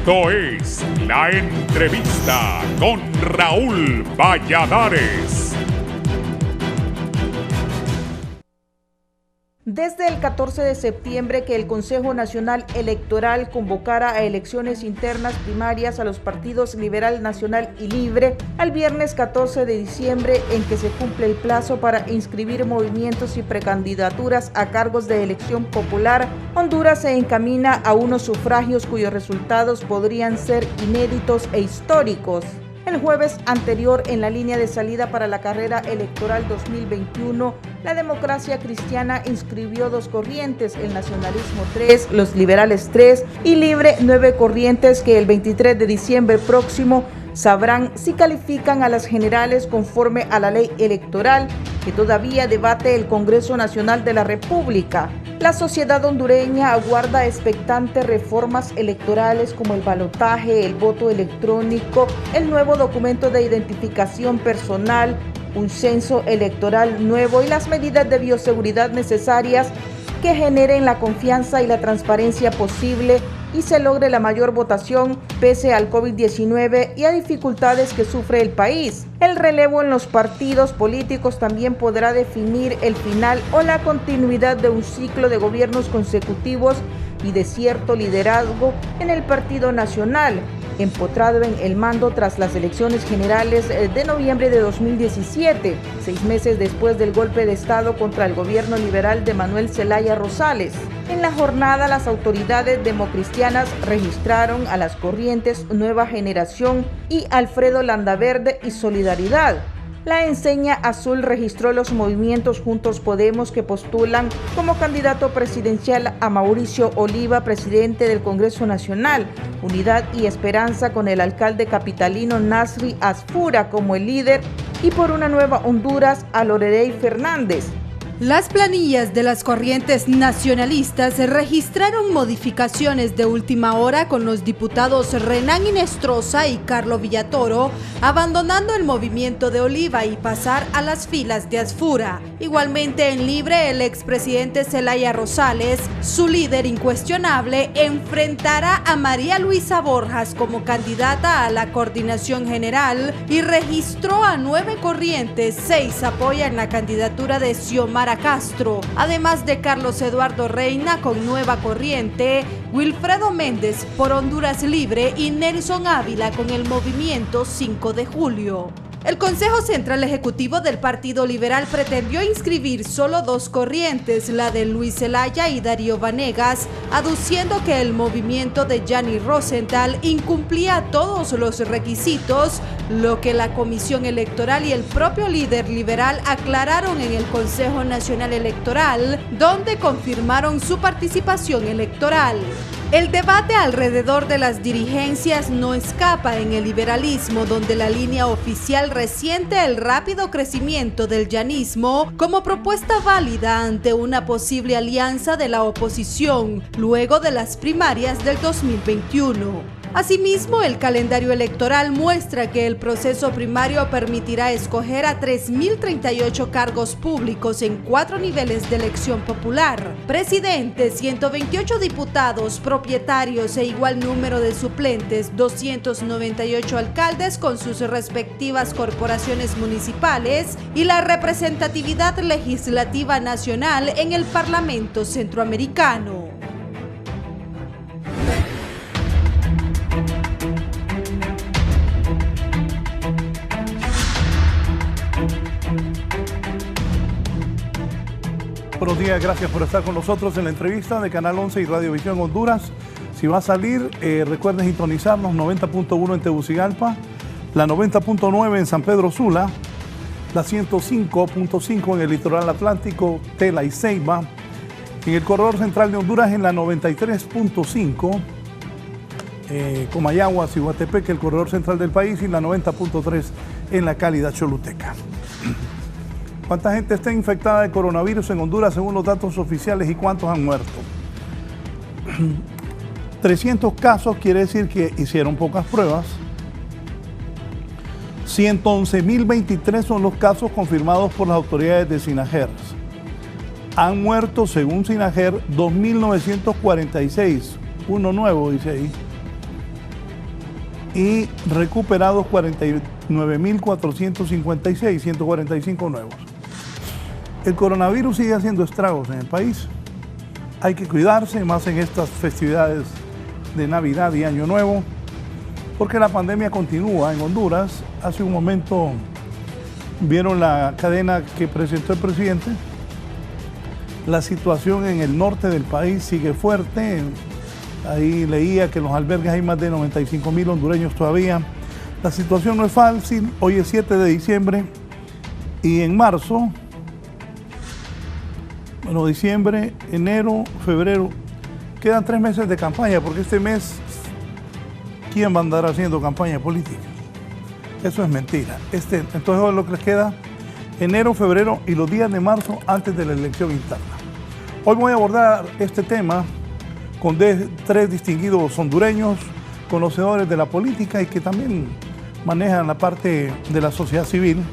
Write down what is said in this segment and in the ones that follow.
Esto es La Entrevista con Raúl Valladares. Desde el 14 de septiembre que el Consejo Nacional Electoral convocara a elecciones internas primarias a los partidos Liberal Nacional y Libre, al viernes 14 de diciembre en que se cumple el plazo para inscribir movimientos y precandidaturas a cargos de elección popular, Honduras se encamina a unos sufragios cuyos resultados podrían ser inéditos e históricos. El jueves anterior, en la línea de salida para la carrera electoral 2021, la Democracia Cristiana inscribió 2 corrientes, el Nacionalismo 3, los Liberales 3 y Libre 9 corrientes que el 23 de diciembre próximo sabrán si califican a las generales conforme a la ley electoral que todavía debate el Congreso Nacional de la República. La sociedad hondureña aguarda expectante reformas electorales como el balotaje, el voto electrónico, el nuevo documento de identificación personal, un censo electoral nuevo y las medidas de bioseguridad necesarias que generen la confianza y la transparencia posible y se logre la mayor votación pese al COVID-19 y a dificultades que sufre el país. El relevo en los partidos políticos también podrá definir el final o la continuidad de un ciclo de gobiernos consecutivos y de cierto liderazgo en el Partido Nacional, empotrado en el mando tras las elecciones generales de noviembre de 2017, 6 meses después del golpe de Estado contra el gobierno liberal de Manuel Zelaya Rosales. En la jornada, las autoridades democristianas registraron a las corrientes Nueva Generación y Alfredo Landaverde y Solidaridad. La enseña azul registró los movimientos Juntos Podemos que postulan como candidato presidencial a Mauricio Oliva, presidente del Congreso Nacional, Unidad y Esperanza con el alcalde capitalino Nasri Asfura como el líder y por una nueva Honduras a Loreley Fernández. Las planillas de las corrientes nacionalistas registraron modificaciones de última hora con los diputados Renán Inestrosa y Carlo Villatoro abandonando el movimiento de Oliva y pasar a las filas de Asfura. Igualmente en Libre, el expresidente Zelaya Rosales, su líder incuestionable, enfrentará a María Luisa Borjas como candidata a la coordinación general y registró a 9 corrientes, 6 apoyan la candidatura de Xiomara Castro, además de Carlos Eduardo Reina con Nueva Corriente, Wilfredo Méndez por Honduras Libre y Nelson Ávila con el movimiento 5 de Julio. El Consejo Central Ejecutivo del Partido Liberal pretendió inscribir solo 2 corrientes, la de Luis Zelaya y Darío Vanegas, aduciendo que el movimiento de Gianni Rosenthal incumplía todos los requisitos, lo que la Comisión Electoral y el propio líder liberal aclararon en el Consejo Nacional Electoral, donde confirmaron su participación electoral. El debate alrededor de las dirigencias no escapa en el liberalismo, donde la línea oficial resiente el rápido crecimiento del llanismo como propuesta válida ante una posible alianza de la oposición luego de las primarias del 2021. Asimismo, el calendario electoral muestra que el proceso primario permitirá escoger a 3.038 cargos públicos en 4 niveles de elección popular: presidente, 128 diputados, propietarios e igual número de suplentes, 298 alcaldes con sus respectivas corporaciones municipales y la representatividad legislativa nacional en el Parlamento Centroamericano. Buenos días, gracias por estar con nosotros en la entrevista de Canal 11 y Radiovisión Honduras. Si va a salir, recuerden sintonizarnos 90.1 en Tegucigalpa, la 90.9 en San Pedro Sula, la 105.5 en el litoral atlántico, Tela y Ceiba, en el corredor central de Honduras en la 93.5, Comayagua, Cihuatepec, el corredor central del país, y la 90.3 en la cálida Choluteca. ¿Cuánta gente está infectada de coronavirus en Honduras según los datos oficiales y cuántos han muerto? 300 casos quiere decir que hicieron pocas pruebas. 111.023 son los casos confirmados por las autoridades de Sinajer. Han muerto, según Sinajer, 2.946. Uno nuevo, dice ahí. y recuperados 49.456, 145 nuevos. El coronavirus sigue haciendo estragos en el país. Hay que cuidarse, más en estas festividades de Navidad y Año Nuevo, porque la pandemia continúa en Honduras. Hace un momento vieron la cadena que presentó el presidente. La situación en el norte del país sigue fuerte. Ahí leía que en los albergues hay más de 95.000 hondureños todavía. La situación no es fácil. Hoy es 7 de diciembre y en marzo, bueno, diciembre, enero, febrero, quedan 3 meses de campaña, porque este mes, ¿quién va a andar haciendo campaña política? Eso es mentira. Entonces lo que les queda, enero, febrero y los días de marzo antes de la elección interna. Hoy voy a abordar este tema con 3 distinguidos hondureños, conocedores de la política y que también manejan la parte de la sociedad civil.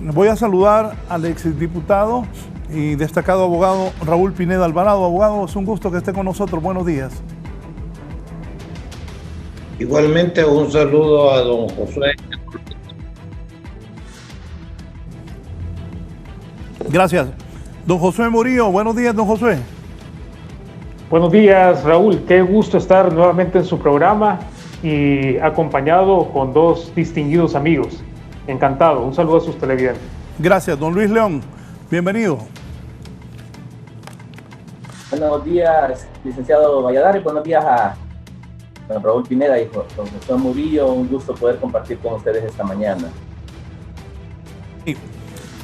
Voy a saludar al exdiputado y destacado abogado Raúl Pineda Alvarado. Abogado, es un gusto que esté con nosotros. Buenos días. Igualmente un saludo a don Josué. Gracias. Don Josué Murillo, buenos días, don Josué. Buenos días, Raúl. Qué gusto estar nuevamente en su programa y acompañado con 2 distinguidos amigos. Encantado. Un saludo a sus televidentes. Gracias, don Luis León. Bienvenido. Buenos días, licenciado Valladares. Buenos días a don Raúl Pineda y don Josué Murillo. Un gusto poder compartir con ustedes esta mañana.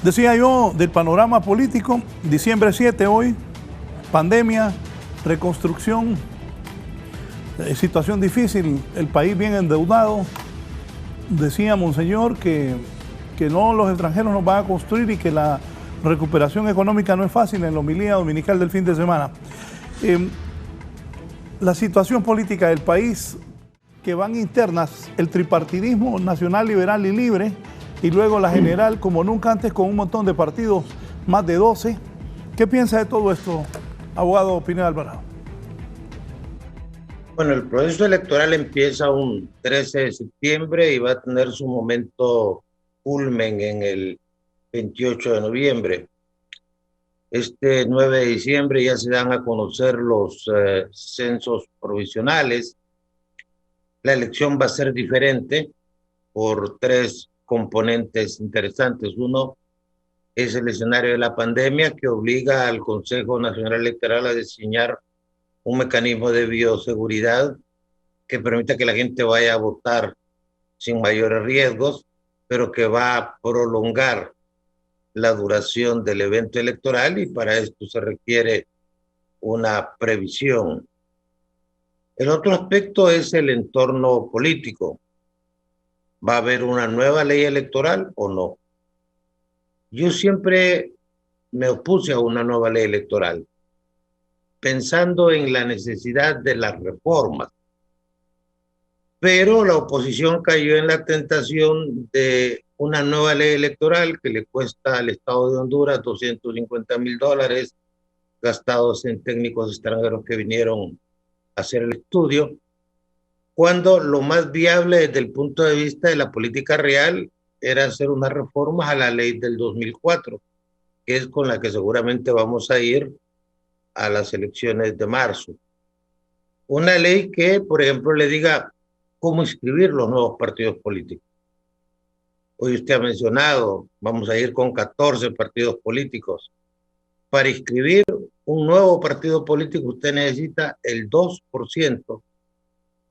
Decía yo del panorama político, diciembre 7 hoy, pandemia, reconstrucción, situación difícil, el país bien endeudado. Decía Monseñor que no los extranjeros nos van a construir y que la recuperación económica no es fácil en la homilía dominical del fin de semana. La situación política del país, que van internas, el tripartidismo nacional, liberal y libre, y luego la general como nunca antes con un montón de partidos, más de 12. ¿Qué piensa de todo esto, abogado Pineda Alvarado? Bueno, el proceso electoral empieza un 13 de septiembre y va a tener su momento culmen en el 28 de noviembre. Este 9 de diciembre ya se dan a conocer los censos provisionales. La elección va a ser diferente por 3 componentes interesantes. Uno es el escenario de la pandemia, que obliga al Consejo Nacional Electoral a diseñar un mecanismo de bioseguridad que permita que la gente vaya a votar sin mayores riesgos, pero que va a prolongar la duración del evento electoral, y para esto se requiere una previsión. El otro aspecto es el entorno político. ¿Va a haber una nueva ley electoral o no? Yo siempre me opuse a una nueva ley electoral, pensando en la necesidad de las reformas. Pero la oposición cayó en la tentación de una nueva ley electoral que le cuesta al Estado de Honduras $250,000 gastados en técnicos extranjeros que vinieron a hacer el estudio, cuando lo más viable desde el punto de vista de la política real era hacer unas reformas a la ley del 2004, que es con la que seguramente vamos a ir a las elecciones de marzo. Una ley que, por ejemplo, le diga cómo inscribir los nuevos partidos políticos. Hoy usted ha mencionado, vamos a ir con 14 partidos políticos. Para inscribir un nuevo partido político usted necesita el 2%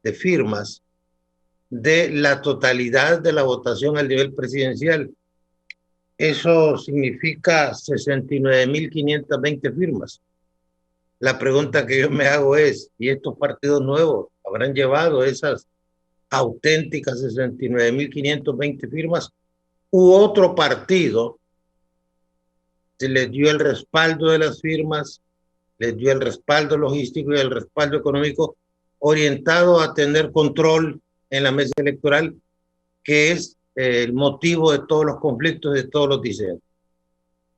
de firmas de la totalidad de la votación al nivel presidencial. Eso significa 69.520 firmas. La pregunta que yo me hago es, ¿y estos partidos nuevos habrán llevado esas auténticas 69.520 firmas? ¿U otro partido se les dio el respaldo de las firmas, les dio el respaldo logístico y el respaldo económico orientado a tener control en la mesa electoral, que es el motivo de todos los conflictos, de todos los diseños?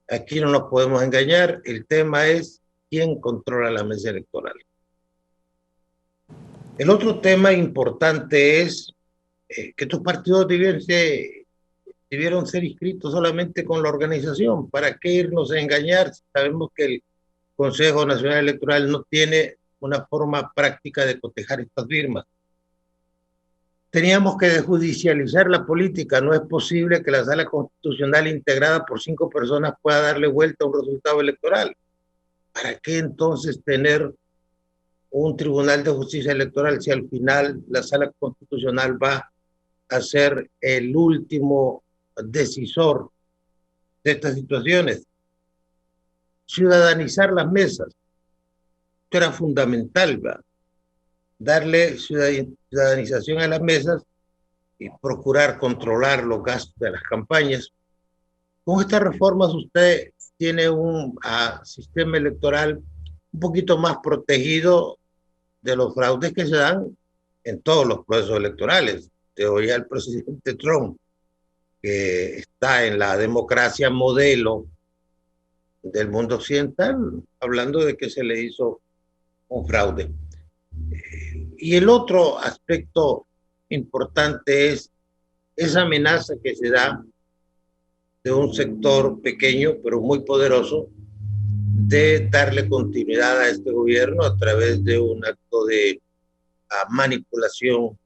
Aquí no nos podemos engañar, el tema es quién controla la mesa electoral. El otro tema importante es que estos partidos debieron ser inscritos solamente con la organización. ¿Para qué irnos a engañar? Sabemos que el Consejo Nacional Electoral no tiene una forma práctica de cotejar estas firmas. Teníamos que desjudicializar la política. No es posible que la sala constitucional integrada por 5 personas pueda darle vuelta a un resultado electoral. ¿Para qué entonces tener un tribunal de justicia electoral si al final la sala constitucional va a ser el último decisor de estas situaciones? Ciudadanizar las mesas. Esto era fundamental, ¿va? Darle ciudadanización a las mesas y procurar controlar los gastos de las campañas. Con estas reformas usted tiene un sistema electoral un poquito más protegido de los fraudes que se dan en todos los procesos electorales. Te oía el presidente Trump, que está en la democracia modelo del mundo occidental, hablando de que se le hizo un fraude. Y el otro aspecto importante es esa amenaza que se da de un sector pequeño pero muy poderoso de darle continuidad a este gobierno a través de un acto de manipulación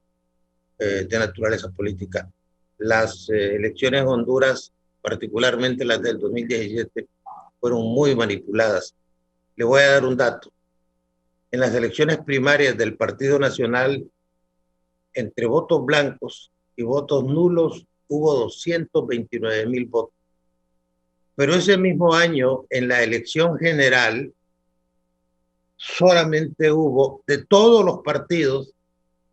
de naturaleza política. Las elecciones en Honduras, particularmente las del 2017, fueron muy manipuladas. Le voy a dar un dato. En las elecciones primarias del Partido Nacional, entre votos blancos y votos nulos, hubo 229,000 votos. Pero ese mismo año, en la elección general, solamente hubo, de todos los partidos,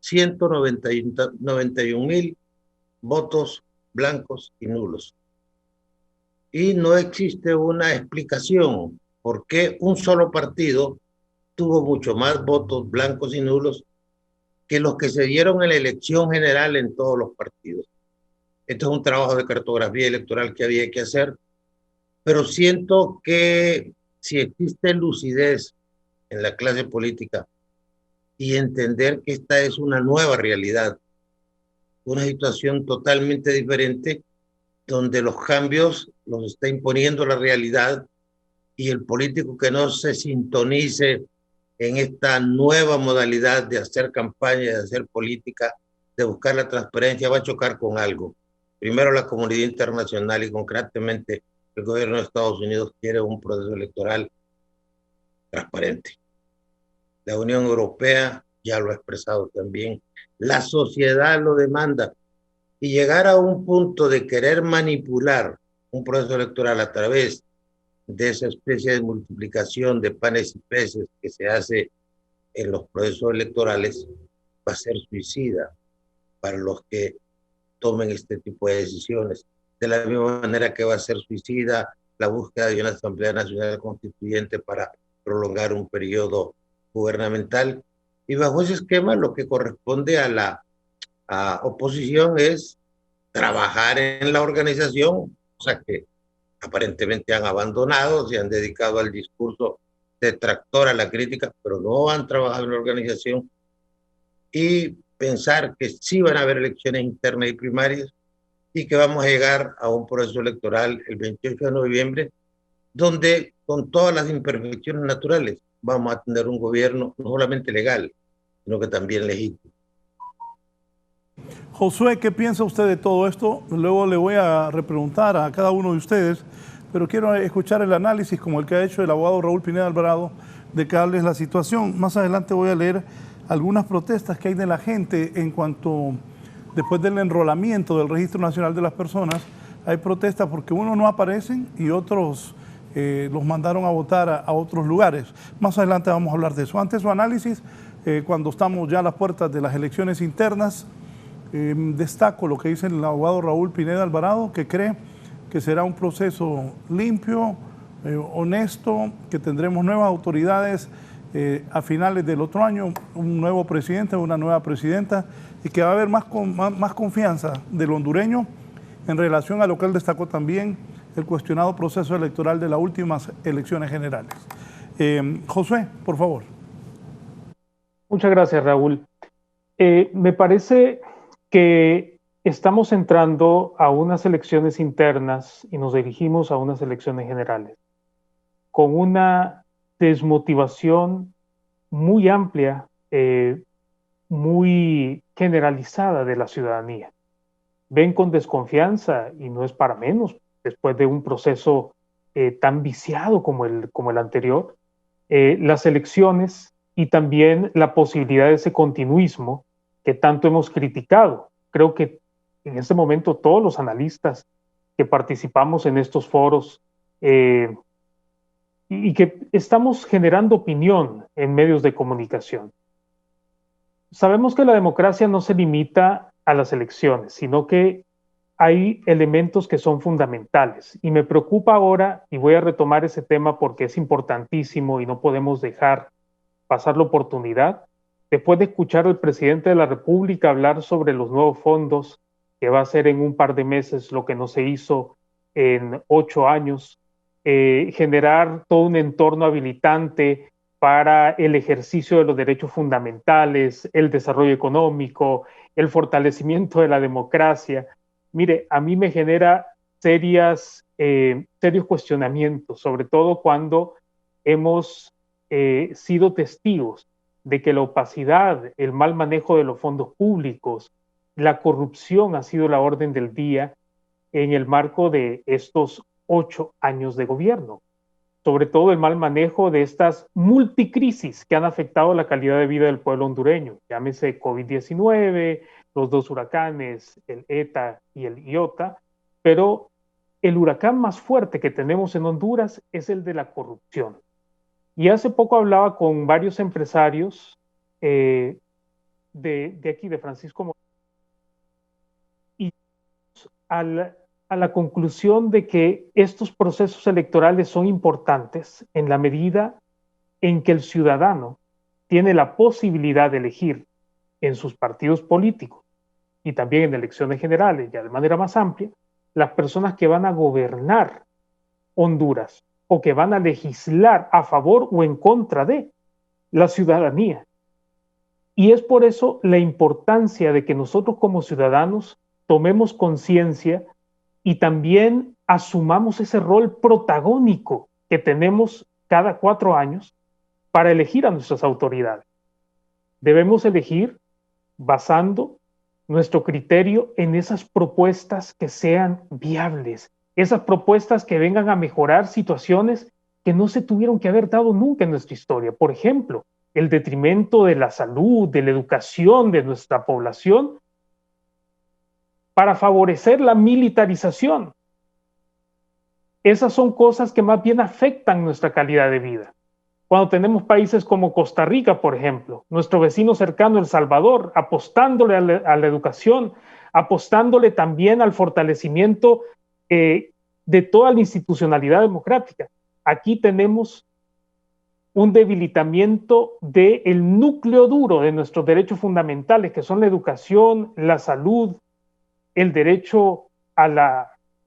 191,000 votos blancos y nulos. Y no existe una explicación por qué un solo partido tuvo mucho más votos blancos y nulos que los que se dieron en la elección general en todos los partidos. Esto es un trabajo de cartografía electoral que había que hacer, pero siento que si existe lucidez en la clase política y entender que esta es una nueva realidad, una situación totalmente diferente, donde los cambios los está imponiendo la realidad, y el político que no se sintonice en esta nueva modalidad de hacer campaña, de hacer política, de buscar la transparencia, va a chocar con algo. Primero, la comunidad internacional y concretamente el gobierno de Estados Unidos quiere un proceso electoral transparente. La Unión Europea ya lo ha expresado también. La sociedad lo demanda. Y llegar a un punto de querer manipular un proceso electoral a través de esa especie de multiplicación de panes y peces que se hace en los procesos electorales va a ser suicida para los que tomen este tipo de decisiones. De la misma manera que va a ser suicida la búsqueda de una Asamblea Nacional Constituyente para prolongar un periodo gubernamental. Y bajo ese esquema lo que corresponde a la oposición es trabajar en la organización, o sea que aparentemente han abandonado, se han dedicado al discurso detractor, a la crítica, pero no han trabajado en la organización, y pensar que sí van a haber elecciones internas y primarias y que vamos a llegar a un proceso electoral el 28 de noviembre, donde con todas las imperfecciones naturales vamos a tener un gobierno no solamente legal, sino que también legítimo. Josué, ¿qué piensa usted de todo esto? Luego le voy a repreguntar a cada uno de ustedes, pero quiero escuchar el análisis como el que ha hecho el abogado Raúl Pineda Alvarado de cuál es la situación. Más adelante voy a leer algunas protestas que hay de la gente en cuanto, después del enrolamiento del Registro Nacional de las Personas, hay protestas porque unos no aparecen y otros los mandaron a votar a otros lugares. Más adelante vamos a hablar de eso. Antes su análisis, cuando estamos ya a las puertas de las elecciones internas, destaco lo que dice el abogado Raúl Pineda Alvarado, que cree que será un proceso limpio, honesto, que tendremos nuevas autoridades a finales del otro año, un nuevo presidente, una nueva presidenta, y que va a haber más confianza del hondureño en relación a lo que él destacó también, el cuestionado proceso electoral de las últimas elecciones generales. Josué, por favor. Muchas gracias, Raúl. Me parece que estamos entrando a unas elecciones internas y nos dirigimos a unas elecciones generales con una desmotivación muy amplia, muy generalizada de la ciudadanía. Ven con desconfianza, y no es para menos, después de un proceso tan viciado como el anterior, las elecciones y también la posibilidad de ese continuismo que tanto hemos criticado. Creo que en este momento todos los analistas que participamos en estos foros y que estamos generando opinión en medios de comunicación. Sabemos que la democracia no se limita a las elecciones, sino que hay elementos que son fundamentales. Y me preocupa ahora, y voy a retomar ese tema porque es importantísimo y no podemos dejar pasar la oportunidad, después de escuchar al presidente de la República hablar sobre los nuevos fondos, que va a ser en un par de meses lo que no se hizo en 8 años, generar todo un entorno habilitante para el ejercicio de los derechos fundamentales, el desarrollo económico, el fortalecimiento de la democracia. Mire, a mí me genera serios cuestionamientos, sobre todo cuando hemos sido testigos de que la opacidad, el mal manejo de los fondos públicos, la corrupción ha sido la orden del día en el marco de estos 8 años de gobierno. Sobre todo el mal manejo de estas multicrisis que han afectado la calidad de vida del pueblo hondureño. Llámese COVID-19, los 2 huracanes, el ETA y el IOTA, pero el huracán más fuerte que tenemos en Honduras es el de la corrupción. Y hace poco hablaba con varios empresarios de aquí, de Francisco Morazán, y a la conclusión de que estos procesos electorales son importantes en la medida en que el ciudadano tiene la posibilidad de elegir en sus partidos políticos y también en elecciones generales, ya de manera más amplia, las personas que van a gobernar Honduras o que van a legislar a favor o en contra de la ciudadanía. Y es por eso la importancia de que nosotros como ciudadanos tomemos conciencia y también asumamos ese rol protagónico que tenemos cada 4 años para elegir a nuestras autoridades. Debemos elegir basando nuestro criterio en esas propuestas que sean viables, esas propuestas que vengan a mejorar situaciones que no se tuvieron que haber dado nunca en nuestra historia. Por ejemplo, el detrimento de la salud, de la educación de nuestra población, para favorecer la militarización. Esas son cosas que más bien afectan nuestra calidad de vida. Cuando tenemos países como Costa Rica, por ejemplo, nuestro vecino cercano, El Salvador, apostándole a la educación, apostándole también al fortalecimiento de toda la institucionalidad democrática. Aquí tenemos un debilitamiento del núcleo duro de nuestros derechos fundamentales, que son la educación, la salud, el derecho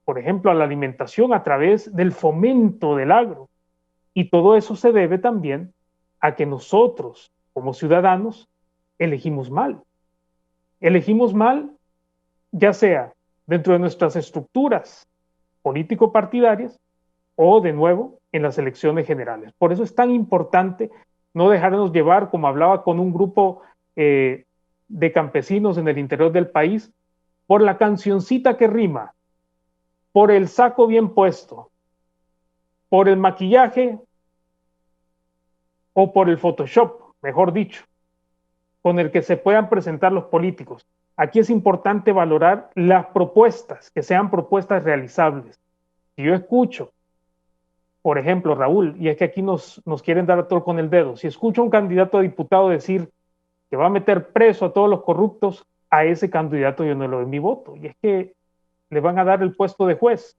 por ejemplo, a la alimentación a través del fomento del agro. Y todo eso se debe también a que nosotros, como ciudadanos, elegimos mal. Elegimos mal, ya sea dentro de nuestras estructuras político-partidarias o, de nuevo, en las elecciones generales. Por eso es tan importante no dejarnos llevar, como hablaba con un grupo de campesinos en el interior del país, por la cancioncita que rima, por el saco bien puesto, por el maquillaje o por el Photoshop, mejor dicho, con el que se puedan presentar los políticos. Aquí es importante valorar las propuestas, que sean propuestas realizables. Si yo escucho, por ejemplo, Raúl, y es que aquí nos quieren dar a todo con el dedo, si escucho a un candidato a diputado decir que va a meter preso a todos los corruptos, a ese candidato yo no le doy mi voto. Y es que le van a dar el puesto de juez.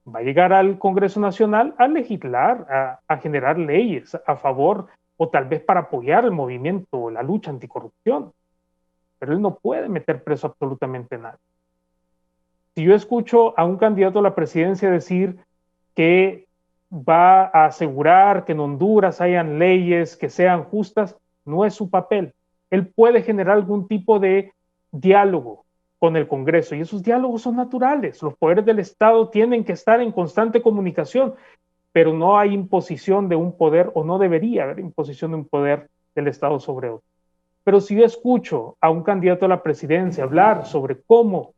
Va a llegar al Congreso Nacional a legislar, a generar leyes a favor o tal vez para apoyar el movimiento, la lucha anticorrupción. Pero él no puede meter preso absolutamente nada. Si yo escucho a un candidato a la presidencia decir que va a asegurar que en Honduras hayan leyes que sean justas, no es su papel. Él puede generar algún tipo de diálogo con el Congreso, y esos diálogos son naturales. Los poderes del Estado tienen que estar en constante comunicación, pero no hay imposición de un poder, o no debería haber imposición de un poder del Estado sobre otro. Pero si yo escucho a un candidato a la presidencia hablar sobre cómo,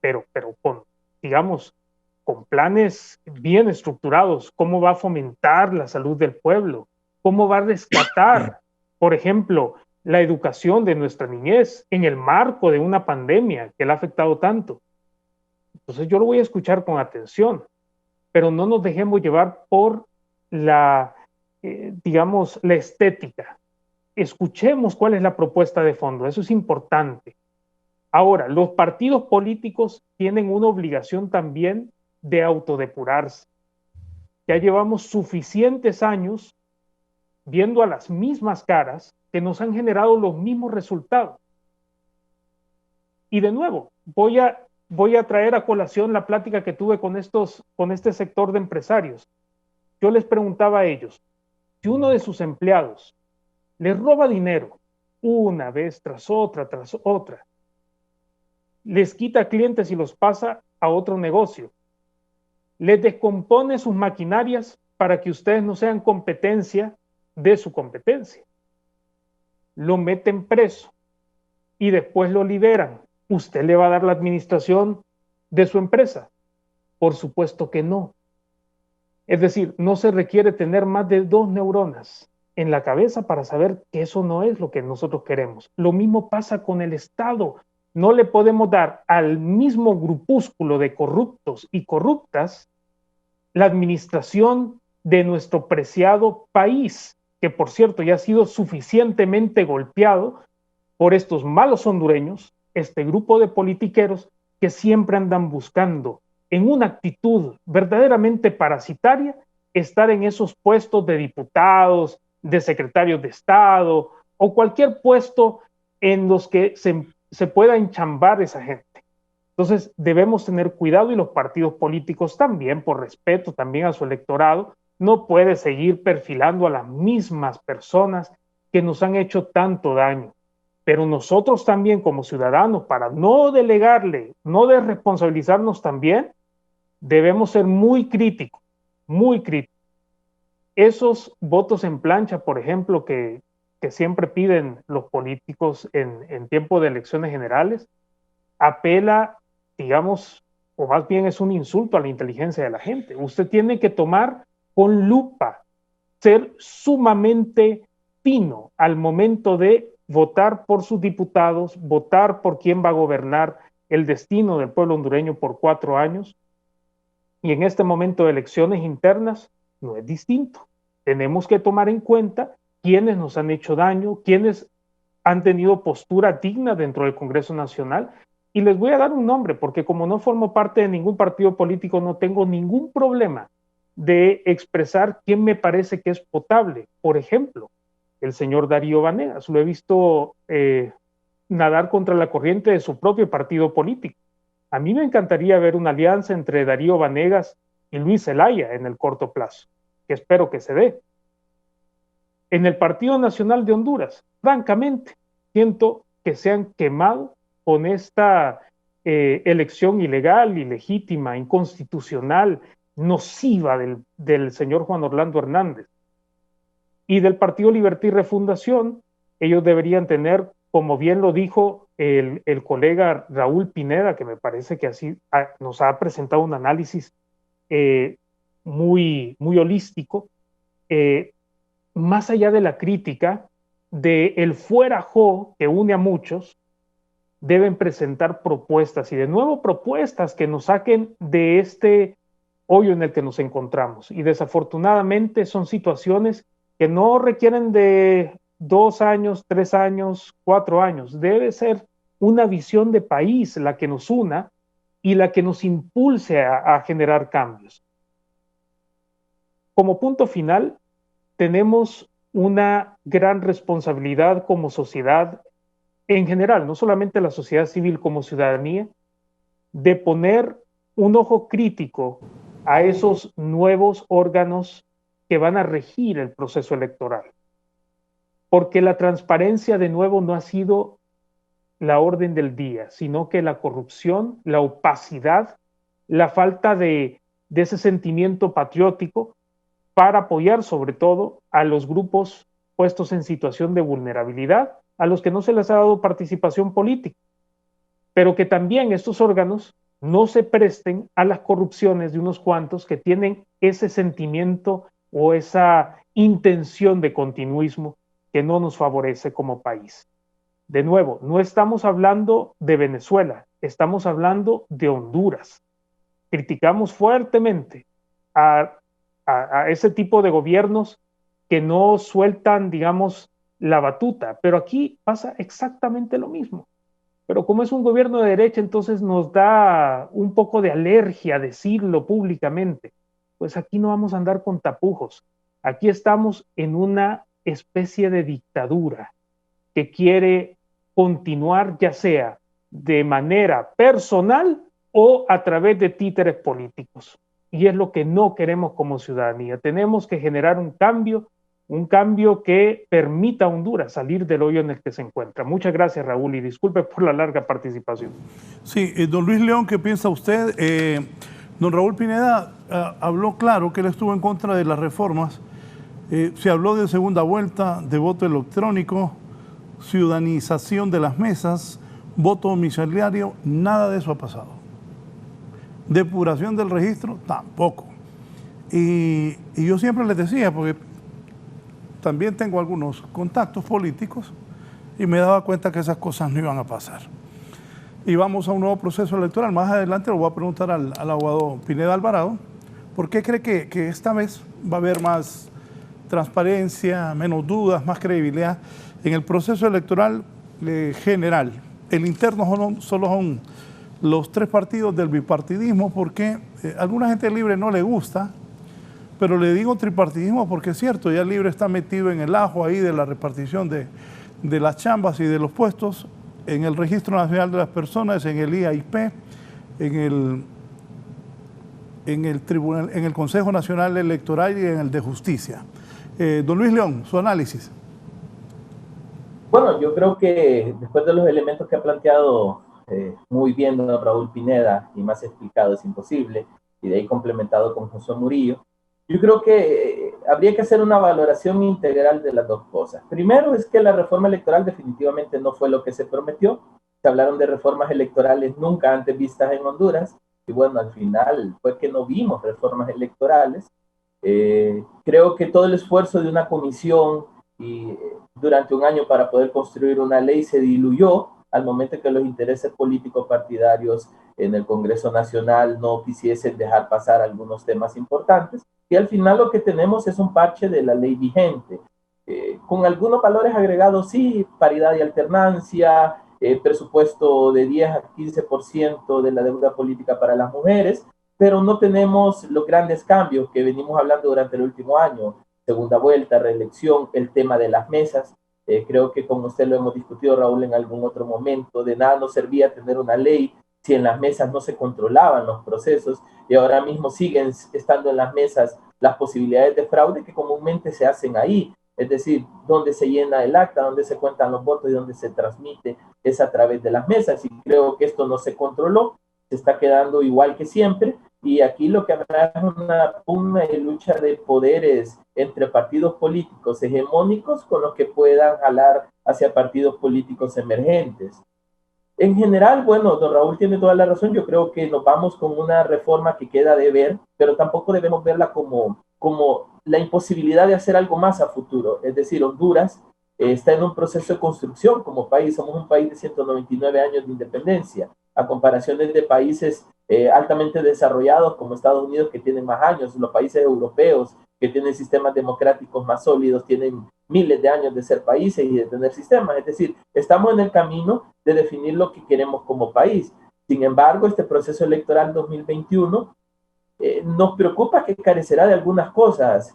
pero con, digamos, con planes bien estructurados, cómo va a fomentar la salud del pueblo, cómo va a rescatar, por ejemplo, la educación de nuestra niñez en el marco de una pandemia que la ha afectado tanto. Entonces yo lo voy a escuchar con atención, pero no nos dejemos llevar por la, digamos, la estética. Escuchemos cuál es la propuesta de fondo, eso es importante. Ahora, los partidos políticos tienen una obligación también de autodepurarse. Ya llevamos suficientes años viendo a las mismas caras que nos han generado los mismos resultados. Y de nuevo, voy a traer a colación la plática que tuve con este sector de empresarios. Yo les preguntaba a ellos, si uno de sus empleados les roba dinero una vez tras otra, les quita clientes y los pasa a otro negocio, les descompone sus maquinarias para que ustedes no sean competencia de su competencia, lo meten preso y después lo liberan, ¿usted le va a dar la administración de su empresa? Por supuesto que no. Es decir, no se requiere tener más de 2 neuronas en la cabeza para saber que eso no es lo que nosotros queremos. Lo mismo pasa con el Estado. No le podemos dar al mismo grupúsculo de corruptos y corruptas la administración de nuestro preciado país, que por cierto ya ha sido suficientemente golpeado por estos malos hondureños, este grupo de politiqueros que siempre andan buscando, en una actitud verdaderamente parasitaria, estar en esos puestos de diputados, de secretarios de Estado o cualquier puesto en los que se pueda enchambar esa gente. Entonces debemos tener cuidado, y los partidos políticos también, por respeto también a su electorado, no puede seguir perfilando a las mismas personas que nos han hecho tanto daño. Pero nosotros también como ciudadanos, para no delegarle, no desresponsabilizarnos también, debemos ser muy críticos, muy críticos. Esos votos en plancha, por ejemplo, que siempre piden los políticos en tiempo de elecciones generales, apela, digamos, o más bien es un insulto a la inteligencia de la gente. Usted tiene que tomar con lupa, ser sumamente fino al momento de votar por sus diputados, votar por quién va a gobernar el destino del pueblo hondureño por 4 años. Y en este momento de elecciones internas no es distinto. Tenemos que tomar en cuenta quiénes nos han hecho daño, quiénes han tenido postura digna dentro del Congreso Nacional. Y les voy a dar un nombre, porque como no formo parte de ningún partido político, no tengo ningún problema de expresar quién me parece que es potable. Por ejemplo, el señor Darío Vanegas. Lo he visto nadar contra la corriente de su propio partido político. A mí me encantaría ver una alianza entre Darío Vanegas y Luis Zelaya en el corto plazo, que espero que se dé. En el Partido Nacional de Honduras, francamente, siento que se han quemado con esta elección ilegal, ilegítima, inconstitucional, nociva del señor Juan Orlando Hernández. Y del Partido Libertad y Refundación, ellos deberían tener, como bien lo dijo el colega Raúl Pineda, que me parece que así nos ha presentado un análisis muy holístico, más allá de la crítica del fuera-jo que une a muchos, deben presentar propuestas, y de nuevo propuestas que nos saquen de este hoyo en el que nos encontramos. Y desafortunadamente son situaciones que no requieren de 2 años, 3 años, 4 años. Debe ser una visión de país la que nos una y la que nos impulse a generar cambios. Como punto final, tenemos una gran responsabilidad como sociedad en general, no solamente la sociedad civil, como ciudadanía, de poner un ojo crítico a esos nuevos órganos que van a regir el proceso electoral. Porque la transparencia, de nuevo, no ha sido la orden del día, sino que la corrupción, la opacidad, la falta de ese sentimiento patriótico para apoyar sobre todo a los grupos puestos en situación de vulnerabilidad, a los que no se les ha dado participación política, pero que también estos órganos no se presten a las corrupciones de unos cuantos que tienen ese sentimiento o esa intención de continuismo que no nos favorece como país. De nuevo, no estamos hablando de Venezuela, estamos hablando de Honduras. Criticamos fuertemente a ese tipo de gobiernos que no sueltan, digamos, la batuta, pero aquí pasa exactamente lo mismo. Pero como es un gobierno de derecha, entonces nos da un poco de alergia decirlo públicamente. Pues aquí no vamos a andar con tapujos. Aquí estamos en una especie de dictadura que quiere continuar, ya sea de manera personal o a través de títeres políticos. Y es lo que no queremos como ciudadanía. Tenemos que generar un cambio que permita a Honduras salir del hoyo en el que se encuentra. Muchas gracias, Raúl, y disculpe por la larga participación. Sí, don Luis León, ¿qué piensa usted? Don Raúl Pineda habló claro que él estuvo en contra de las reformas. Se habló de segunda vuelta, de voto electrónico, ciudadanización de las mesas, voto domiciliario, nada de eso ha pasado. Depuración del registro, tampoco. Y yo siempre les decía, porque también tengo algunos contactos políticos y me daba cuenta que esas cosas no iban a pasar. Y vamos a un nuevo proceso electoral. Más adelante lo voy a preguntar al abogado Pineda Alvarado, ¿por qué cree que esta vez va a haber más transparencia, menos dudas, más credibilidad en el proceso electoral general? El interno solo son los tres partidos del bipartidismo, porque a alguna gente libre no le gusta, pero le digo tripartidismo porque es cierto, ya Libre está metido en el ajo ahí de la repartición de las chambas y de los puestos en el Registro Nacional de las Personas, en el IAIP, en el Tribunal, en el Consejo Nacional Electoral y en el de Justicia. Don Luis León, su análisis. Bueno, yo creo que después de los elementos que ha planteado muy bien don Raúl Pineda y más explicado es imposible, y de ahí complementado con José Murillo, yo creo que habría que hacer una valoración integral de las dos cosas. Primero es que la reforma electoral definitivamente no fue lo que se prometió. Se hablaron de reformas electorales nunca antes vistas en Honduras, y bueno, al final fue que no vimos reformas electorales. Creo que todo el esfuerzo de una comisión y durante un año para poder construir una ley se diluyó al momento que los intereses políticos partidarios en el Congreso Nacional no quisiesen dejar pasar algunos temas importantes, y al final lo que tenemos es un parche de la ley vigente, con algunos valores agregados, sí, paridad y alternancia, presupuesto de 10 a 15% de la deuda política para las mujeres, pero no tenemos los grandes cambios que venimos hablando durante el último año, segunda vuelta, reelección, el tema de las mesas. Creo que como usted lo hemos discutido, Raúl, en algún otro momento, de nada nos servía tener una ley si en las mesas no se controlaban los procesos, y ahora mismo siguen estando en las mesas las posibilidades de fraude que comúnmente se hacen ahí, es decir, donde se llena el acta, donde se cuentan los votos y donde se transmite es a través de las mesas, y creo que esto no se controló, se está quedando igual que siempre, y aquí lo que habrá es una pugna y lucha de poderes entre partidos políticos hegemónicos con los que puedan jalar hacia partidos políticos emergentes. En general, bueno, don Raúl tiene toda la razón, yo creo que nos vamos con una reforma que queda de ver, pero tampoco debemos verla como la imposibilidad de hacer algo más a futuro. Es decir, Honduras está en un proceso de construcción como país, somos un país de 199 años de independencia, a comparación de países altamente desarrollados como Estados Unidos, que tienen más años, los países europeos que tienen sistemas democráticos más sólidos, tienen miles de años de ser países y de tener sistemas. Es decir, estamos en el camino de definir lo que queremos como país. Sin embargo, este proceso electoral 2021 nos preocupa que carecerá de algunas cosas.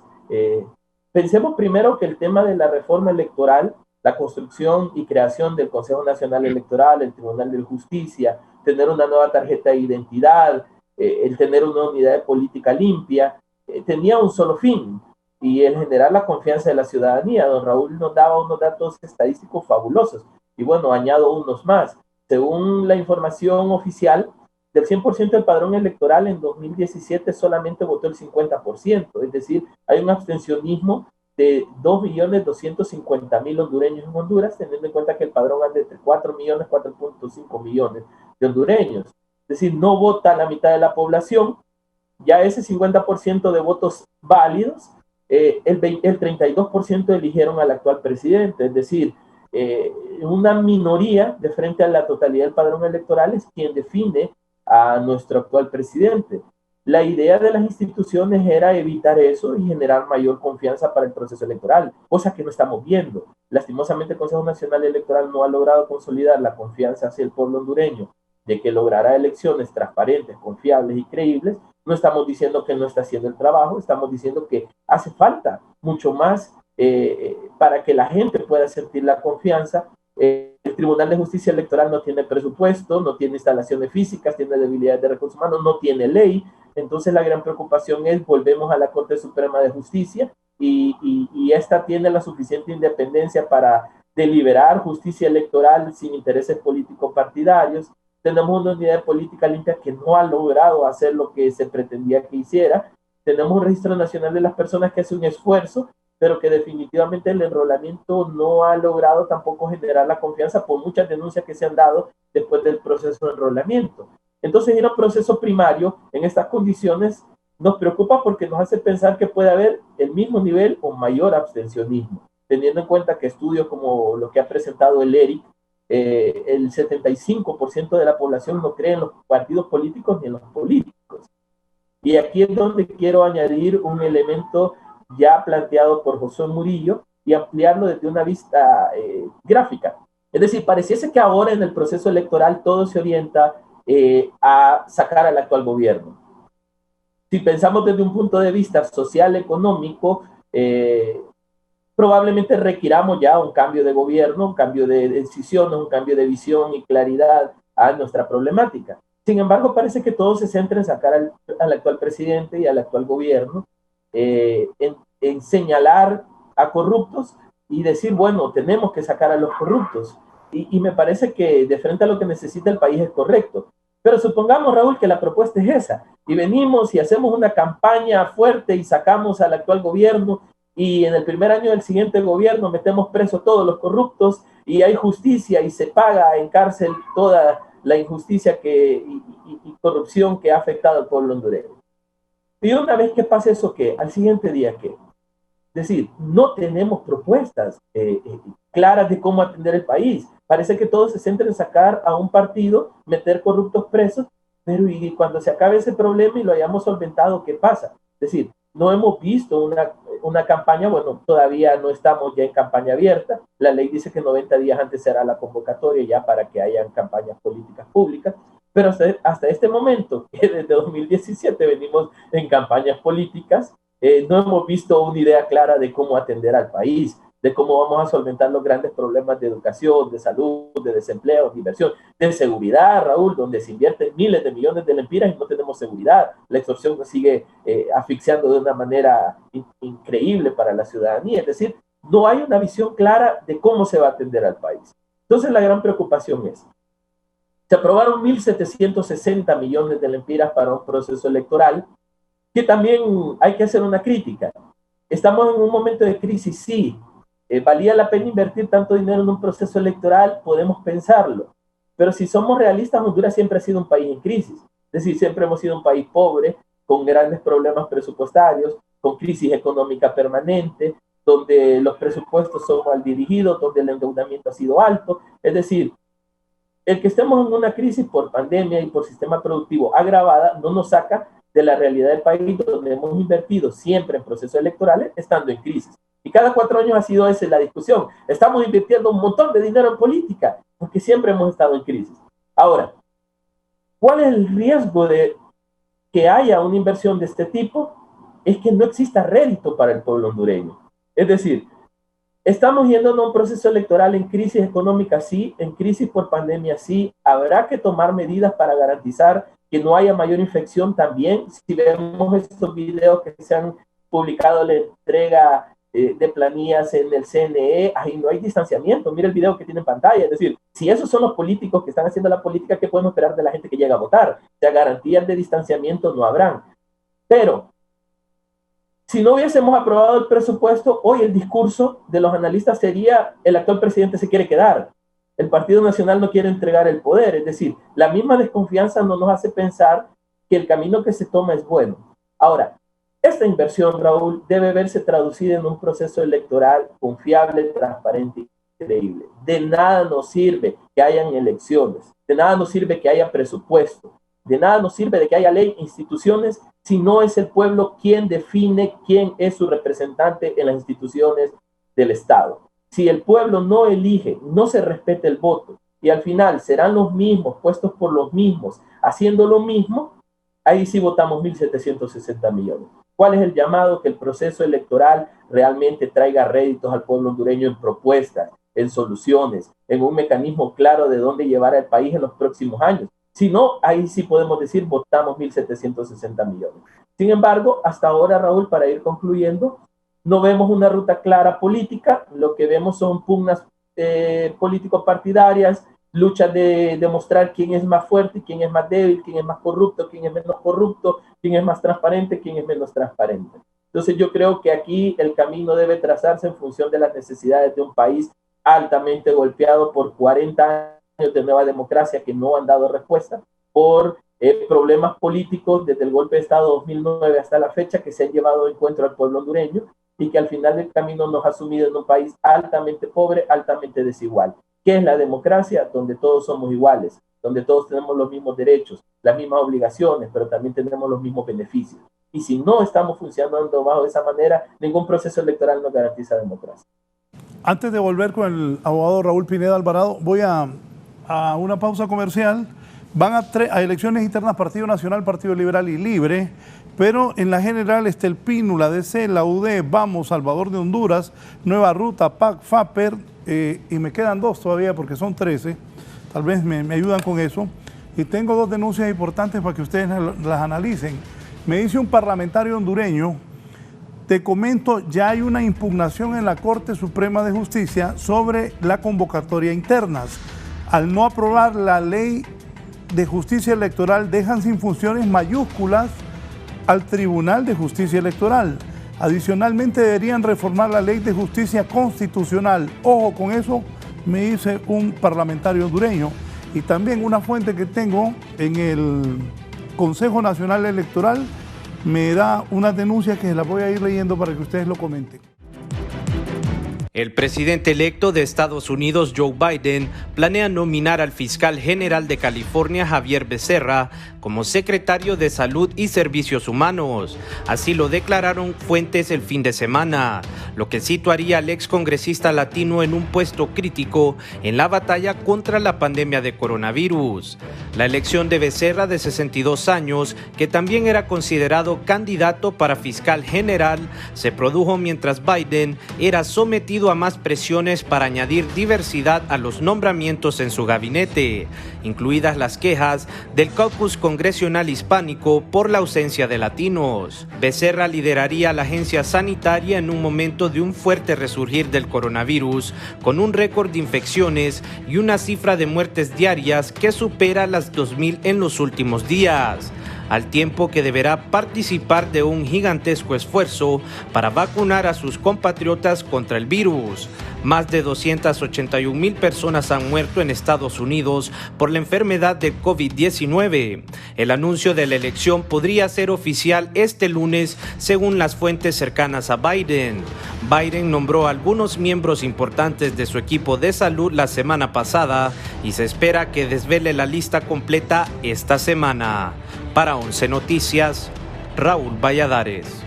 Pensemos primero que el tema de la reforma electoral, la construcción y creación del Consejo Nacional Electoral, el Tribunal de Justicia, tener una nueva tarjeta de identidad, el tener una unidad de política limpia, tenía un solo fin, y el generar la confianza de la ciudadanía. Don Raúl nos daba unos datos estadísticos fabulosos. Y bueno, añado unos más. Según la información oficial, del 100% del padrón electoral en 2017 solamente votó el 50%, es decir, hay un abstencionismo de 2.250.000 hondureños en Honduras, teniendo en cuenta que el padrón anda entre 4 millones, 4.5 millones de hondureños. Es decir, no vota la mitad de la población, ya ese 50% de votos válidos, el 32% eligieron al actual presidente, es decir, una minoría de frente a la totalidad del padrón electoral es quien define a nuestro actual presidente. La idea de las instituciones era evitar eso y generar mayor confianza para el proceso electoral, cosa que no estamos viendo. Lastimosamente, el Consejo Nacional Electoral no ha logrado consolidar la confianza hacia el pueblo hondureño de que logrará elecciones transparentes, confiables y creíbles. No estamos diciendo que no está haciendo el trabajo, estamos diciendo que hace falta mucho más para que la gente pueda sentir la confianza. El Tribunal de Justicia Electoral no tiene presupuesto, no tiene instalaciones físicas, tiene debilidades de recursos humanos, no tiene ley. Entonces la gran preocupación es, volvemos a la Corte Suprema de Justicia y esta tiene la suficiente independencia para deliberar justicia electoral sin intereses políticos partidarios. Tenemos una unidad de política limpia que no ha logrado hacer lo que se pretendía que hiciera. Tenemos un registro nacional de las personas que hace un esfuerzo, pero que definitivamente el enrolamiento no ha logrado tampoco generar la confianza por muchas denuncias que se han dado después del proceso de enrolamiento. Entonces, ir a un proceso primario en estas condiciones nos preocupa porque nos hace pensar que puede haber el mismo nivel o mayor abstencionismo, teniendo en cuenta que estudios como lo que ha presentado el ERIC, el 75% de la población no cree en los partidos políticos ni en los políticos. Y aquí es donde quiero añadir un elemento ya planteado por José Murillo y ampliarlo desde una vista gráfica. Es decir, pareciese que ahora en el proceso electoral todo se orienta a sacar al actual gobierno. Si pensamos desde un punto de vista social, económico, probablemente requiramos ya un cambio de gobierno, un cambio de decisiones, un cambio de visión y claridad a nuestra problemática. Sin embargo, parece que todo se centra en sacar al actual presidente y al actual gobierno, en señalar a corruptos y decir, bueno, tenemos que sacar a los corruptos. Y me parece que de frente a lo que necesita el país es correcto. Pero supongamos, Raúl, que la propuesta es esa, y venimos y hacemos una campaña fuerte y sacamos al actual gobierno, y en el primer año del siguiente gobierno metemos presos todos los corruptos, y hay justicia y se paga en cárcel toda la injusticia y corrupción que ha afectado al pueblo hondureño. Y una vez que pase eso, ¿qué? Al siguiente día, ¿qué? Es decir, no tenemos propuestas claras de cómo atender el país. Parece que todo se centra en sacar a un partido, meter corruptos presos, pero y cuando se acabe ese problema y lo hayamos solventado, ¿qué pasa? Es decir, no hemos visto una campaña, bueno, todavía no estamos ya en campaña abierta. La ley dice que 90 días antes será la convocatoria ya para que hayan campañas políticas públicas. Pero hasta este momento, que desde 2017 venimos en campañas políticas, no hemos visto una idea clara de cómo atender al país, de cómo vamos a solventar los grandes problemas de educación, de salud, de desempleo, de inversión, de seguridad, Raúl, donde se invierten miles de millones de lempiras y no tenemos seguridad. La extorsión nos sigue asfixiando de una manera increíble para la ciudadanía. Es decir, no hay una visión clara de cómo se va a atender al país. Entonces, la gran preocupación es, se aprobaron 1.760 millones de lempiras para un proceso electoral, que también hay que hacer una crítica. Estamos en un momento de crisis, sí. ¿Valía la pena invertir tanto dinero en un proceso electoral? Podemos pensarlo. Pero si somos realistas, Honduras siempre ha sido un país en crisis. Es decir, siempre hemos sido un país pobre, con grandes problemas presupuestarios, con crisis económica permanente, donde los presupuestos son mal dirigidos, donde el endeudamiento ha sido alto. Es decir, el que estemos en una crisis por pandemia y por sistema productivo agravada no nos saca de la realidad del país, donde hemos invertido siempre en procesos electorales estando en crisis. Y cada 4 años ha sido esa la discusión. Estamos invirtiendo un montón de dinero en política, porque siempre hemos estado en crisis. Ahora, ¿cuál es el riesgo de que haya una inversión de este tipo? Es que no exista rédito para el pueblo hondureño. Es decir, estamos yendo a un proceso electoral en crisis económica, sí, en crisis por pandemia, sí. Habrá que tomar medidas para garantizar que no haya mayor infección también. Si vemos estos videos que se han publicado, la entrega de planillas en el CNE, ahí no hay distanciamiento. Mira el video que tiene en pantalla. Es decir, si esos son los políticos que están haciendo la política, ¿qué podemos esperar de la gente que llega a votar? O sea, garantías de distanciamiento no habrán. Pero, si no hubiésemos aprobado el presupuesto, hoy el discurso de los analistas sería: el actual presidente se quiere quedar, el Partido Nacional no quiere entregar el poder. Es decir, la misma desconfianza no nos hace pensar que el camino que se toma es bueno. Ahora, esta inversión, Raúl, debe verse traducida en un proceso electoral confiable, transparente y creíble. De nada nos sirve que hayan elecciones, de nada nos sirve que haya presupuesto, de nada nos sirve de que haya ley, instituciones, si no es el pueblo quien define quién es su representante en las instituciones del Estado. Si el pueblo no elige, no se respeta el voto, y al final serán los mismos, puestos por los mismos, haciendo lo mismo, ahí sí votamos 1.760 millones. ¿Cuál es el llamado? Que el proceso electoral realmente traiga réditos al pueblo hondureño en propuestas, en soluciones, en un mecanismo claro de dónde llevar al país en los próximos años. Si no, ahí sí podemos decir votamos 1.760 millones. Sin embargo, hasta ahora, Raúl, para ir concluyendo, no vemos una ruta clara política. Lo que vemos son pugnas político-partidarias, luchas de demostrar quién es más fuerte, quién es más débil, quién es más corrupto, quién es menos corrupto, quién es más transparente, quién es menos transparente. Entonces yo creo que aquí el camino debe trazarse en función de las necesidades de un país altamente golpeado por 40 años de nueva democracia que no han dado respuesta, por problemas políticos desde el golpe de Estado 2009 hasta la fecha que se han llevado de encuentro al pueblo hondureño y que al final del camino nos ha sumido en un país altamente pobre, altamente desigual. ¿Qué es la democracia? Donde todos somos iguales, donde todos tenemos los mismos derechos, las mismas obligaciones, pero también tenemos los mismos beneficios. Y si no estamos funcionando bajo esa manera, ningún proceso electoral nos garantiza democracia. Antes de volver con el abogado Raúl Pineda Alvarado, voy a una pausa comercial. Van a elecciones internas Partido Nacional, Partido Liberal y Libre, pero en la general está el PINU, la DC, la UD, Vamos, Salvador de Honduras, Nueva Ruta, PAC, FAPER, y me quedan dos todavía porque son 13, tal vez me ayudan con eso. Y tengo dos denuncias importantes para que ustedes las analicen. Me dice un parlamentario hondureño, te comento, ya hay una impugnación en la Corte Suprema de Justicia sobre la convocatoria internas. Al no aprobar la ley de justicia electoral, dejan sin funciones mayúsculas al Tribunal de Justicia Electoral. Adicionalmente, deberían reformar la ley de justicia constitucional. Ojo con eso, me dice un parlamentario hondureño. Y también una fuente que tengo en el Consejo Nacional Electoral me da una denuncia que la voy a ir leyendo para que ustedes lo comenten. El presidente electo de Estados Unidos, Joe Biden, planea nominar al fiscal general de California, Javier Becerra, como secretario de Salud y Servicios Humanos. Así lo declararon fuentes el fin de semana, lo que situaría al excongresista latino en un puesto crítico en la batalla contra la pandemia de coronavirus. La elección de Becerra, de 62 años, que también era considerado candidato para fiscal general, se produjo mientras Biden era sometido a más presiones para añadir diversidad a los nombramientos en su gabinete, incluidas las quejas del caucus congresional hispánico por la ausencia de latinos. Becerra lideraría la agencia sanitaria en un momento de un fuerte resurgir del coronavirus, con un récord de infecciones y una cifra de muertes diarias que supera las 2.000 en los últimos días, al tiempo que deberá participar de un gigantesco esfuerzo para vacunar a sus compatriotas contra el virus. Más de 281,000 personas han muerto en Estados Unidos por la enfermedad de COVID-19. El anuncio de la elección podría ser oficial este lunes, según las fuentes cercanas a Biden. Biden nombró a algunos miembros importantes de su equipo de salud la semana pasada y se espera que desvele la lista completa esta semana. Para 11 Noticias, Raúl Valladares.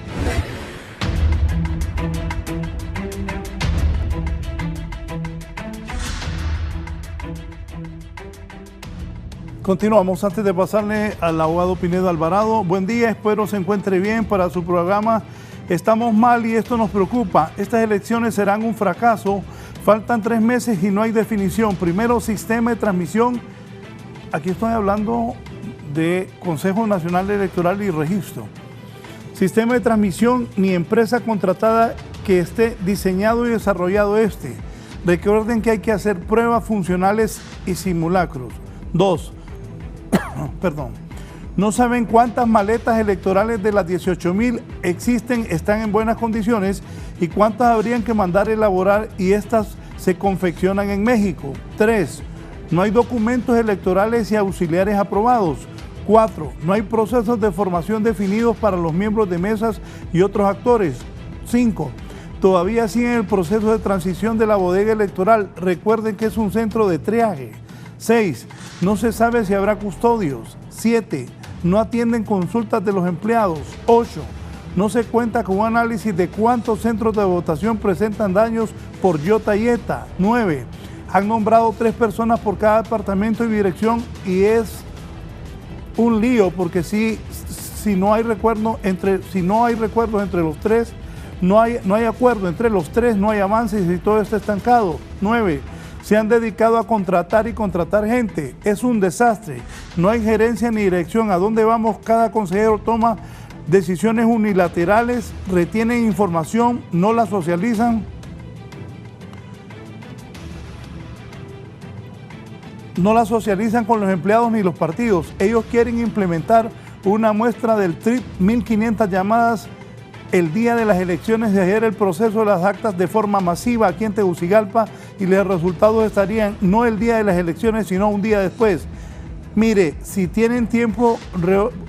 Continuamos. Antes de pasarle al abogado Pineda Alvarado, buen día, espero se encuentre bien para su programa. Estamos mal y esto nos preocupa. Estas elecciones serán un fracaso. Faltan 3 meses y no hay definición. Primero, sistema de transmisión. Aquí estoy hablando de Consejo Nacional Electoral y Registro. Sistema de transmisión ni empresa contratada que esté diseñado y desarrollado este. Recuerden que hay que hacer pruebas funcionales y simulacros. 2. No saben cuántas maletas electorales de las 18,000 existen, están en buenas condiciones y cuántas habrían que mandar a elaborar y estas se confeccionan en México. 3. No hay documentos electorales y auxiliares aprobados. 4. No hay procesos de formación definidos para los miembros de mesas y otros actores. 5. Todavía siguen el proceso de transición de la bodega electoral. Recuerden que es un centro de triaje. 6. No se sabe si habrá custodios. 7. No atienden consultas de los empleados. 8. No se cuenta con un análisis de cuántos centros de votación presentan daños por iota y eta. 9. Han nombrado 3 personas por cada departamento y dirección y es un lío porque si no hay recuerdos entre los 3, no hay acuerdo entre los 3, no hay avances y todo está estancado. 9. Se han dedicado a contratar y contratar gente. Es un desastre. No hay gerencia ni dirección. ¿A dónde vamos? Cada consejero toma decisiones unilaterales, retienen información, no la socializan. No la socializan con los empleados ni los partidos. Ellos quieren implementar una muestra del TRIP, 1.500 llamadas el día de las elecciones de ayer, el proceso de las actas de forma masiva aquí en Tegucigalpa y los resultados estarían no el día de las elecciones, sino un día después. Mire, si tienen tiempo,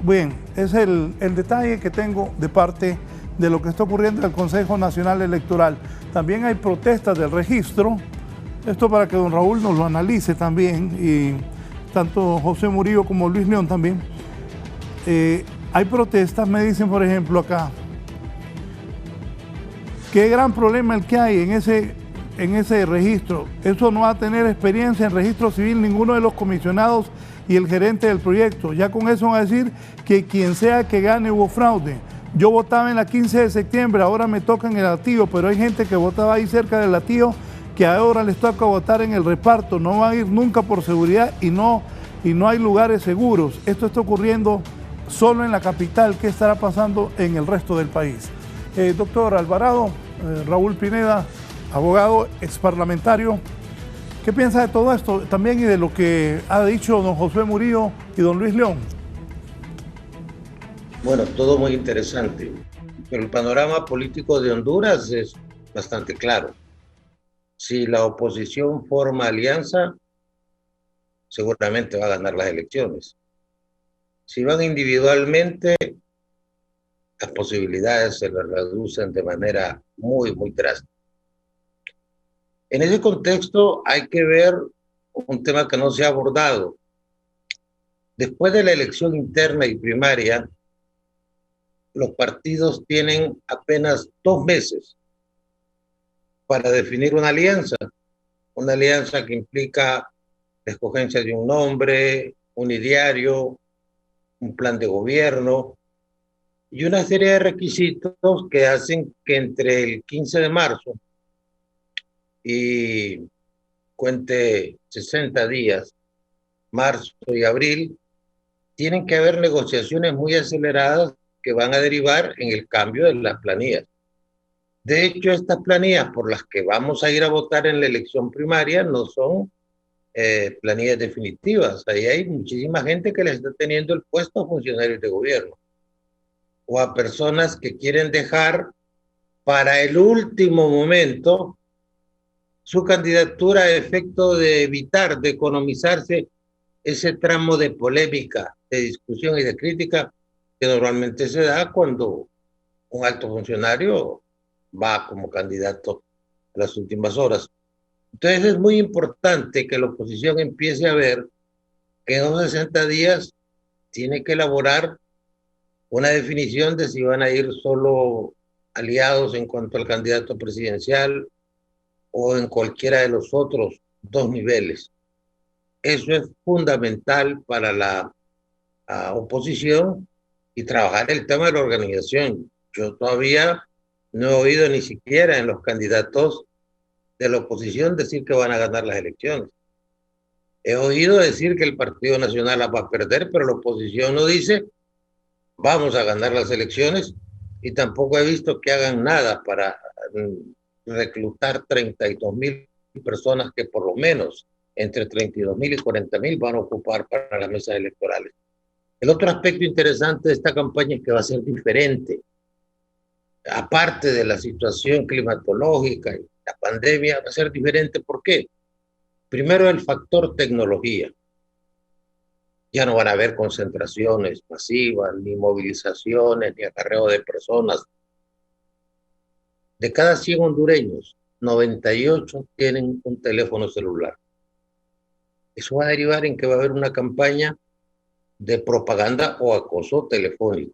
bien, es el detalle que tengo de parte de lo que está ocurriendo en el Consejo Nacional Electoral. También hay protestas del registro, esto para que don Raúl nos lo analice también, y tanto José Murillo como Luis León también. Hay protestas, me dicen por ejemplo acá, qué gran problema el que hay en ese registro. Eso no va a tener experiencia en registro civil ninguno de los comisionados y el gerente del proyecto. Ya con eso van a decir que quien sea que gane hubo fraude. Yo votaba en la 15 de septiembre, ahora me toca en el Atío, pero hay gente que votaba ahí cerca del Atío que ahora les toca votar en el reparto. No van a ir nunca por seguridad y no hay lugares seguros. Esto está ocurriendo solo en la capital. ¿Qué estará pasando en el resto del país? Doctor Alvarado, Raúl Pineda, abogado, exparlamentario, ¿qué piensa de todo esto también y de lo que ha dicho don José Murillo y don Luis León? Bueno, todo muy interesante, pero el panorama político de Honduras es bastante claro. Si la oposición forma alianza, seguramente va a ganar las elecciones. Si van individualmente, las posibilidades se les reducen de manera muy, muy drástica. En ese contexto hay que ver un tema que no se ha abordado. Después de la elección interna y primaria, los partidos tienen apenas 2 meses para definir una alianza que implica la escogencia de un nombre, un ideario, un plan de gobierno, y una serie de requisitos que hacen que entre el 15 de marzo y cuente 60 días, marzo y abril, tienen que haber negociaciones muy aceleradas que van a derivar en el cambio de las planillas. De hecho, estas planillas por las que vamos a ir a votar en la elección primaria no son planillas definitivas. Ahí hay muchísima gente que le está teniendo el puesto a funcionarios de gobierno o a personas que quieren dejar para el último momento su candidatura a efecto de evitar, de economizarse ese tramo de polémica, de discusión y de crítica que normalmente se da cuando un alto funcionario va como candidato a las últimas horas. Entonces es muy importante que la oposición empiece a ver que en los 60 días tiene que elaborar una definición de si van a ir solo aliados en cuanto al candidato presidencial o en cualquiera de los otros 2 niveles. Eso es fundamental para la oposición y trabajar el tema de la organización. Yo todavía no he oído ni siquiera en los candidatos de la oposición decir que van a ganar las elecciones. He oído decir que el Partido Nacional las va a perder, pero la oposición no dice vamos a ganar las elecciones, y tampoco he visto que hagan nada para reclutar 32,000 personas que por lo menos entre 32,000 y 40,000 van a ocupar para las mesas electorales. El otro aspecto interesante de esta campaña es que va a ser diferente. Aparte de la situación climatológica y la pandemia, va a ser diferente. ¿Por qué? Primero, el factor tecnología. Ya no van a haber concentraciones masivas, ni movilizaciones, ni acarreo de personas. De cada 100 hondureños, 98 tienen un teléfono celular. Eso va a derivar en que va a haber una campaña de propaganda o acoso telefónico.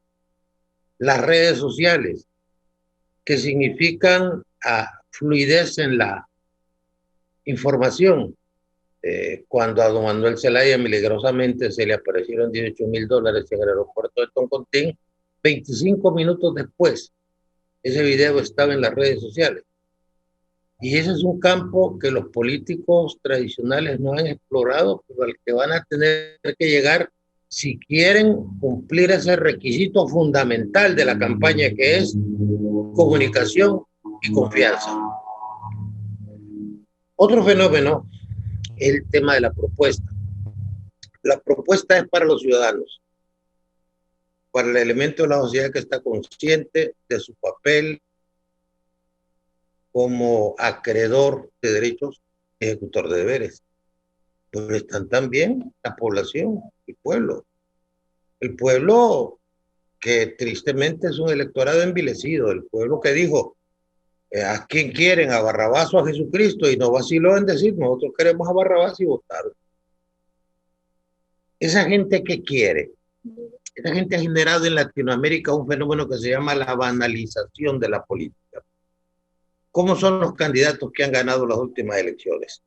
Las redes sociales, que significan fluidez en la información. Cuando a don Manuel Zelaya milagrosamente se le aparecieron $18,000 en el aeropuerto de Toncontín, 25 minutos después, ese video estaba en las redes sociales. Y ese es un campo que los políticos tradicionales no han explorado, pero al que van a tener que llegar si quieren cumplir ese requisito fundamental de la campaña, que es comunicación y confianza. Otro fenómeno, el tema de la propuesta. La propuesta es para los ciudadanos, para el elemento de la sociedad que está consciente de su papel como acreedor de derechos, ejecutor de deberes. Pero están también la población, el pueblo. El pueblo que tristemente es un electorado envilecido, el pueblo que dijo, ¿a quién quieren? ¿A Barrabás o a Jesucristo? Y no vaciló en decir, nosotros queremos a Barrabás, y votaron. Esa gente que quiere, esa gente ha generado en Latinoamérica un fenómeno que se llama la banalización de la política. ¿Cómo son los candidatos que han ganado las últimas elecciones?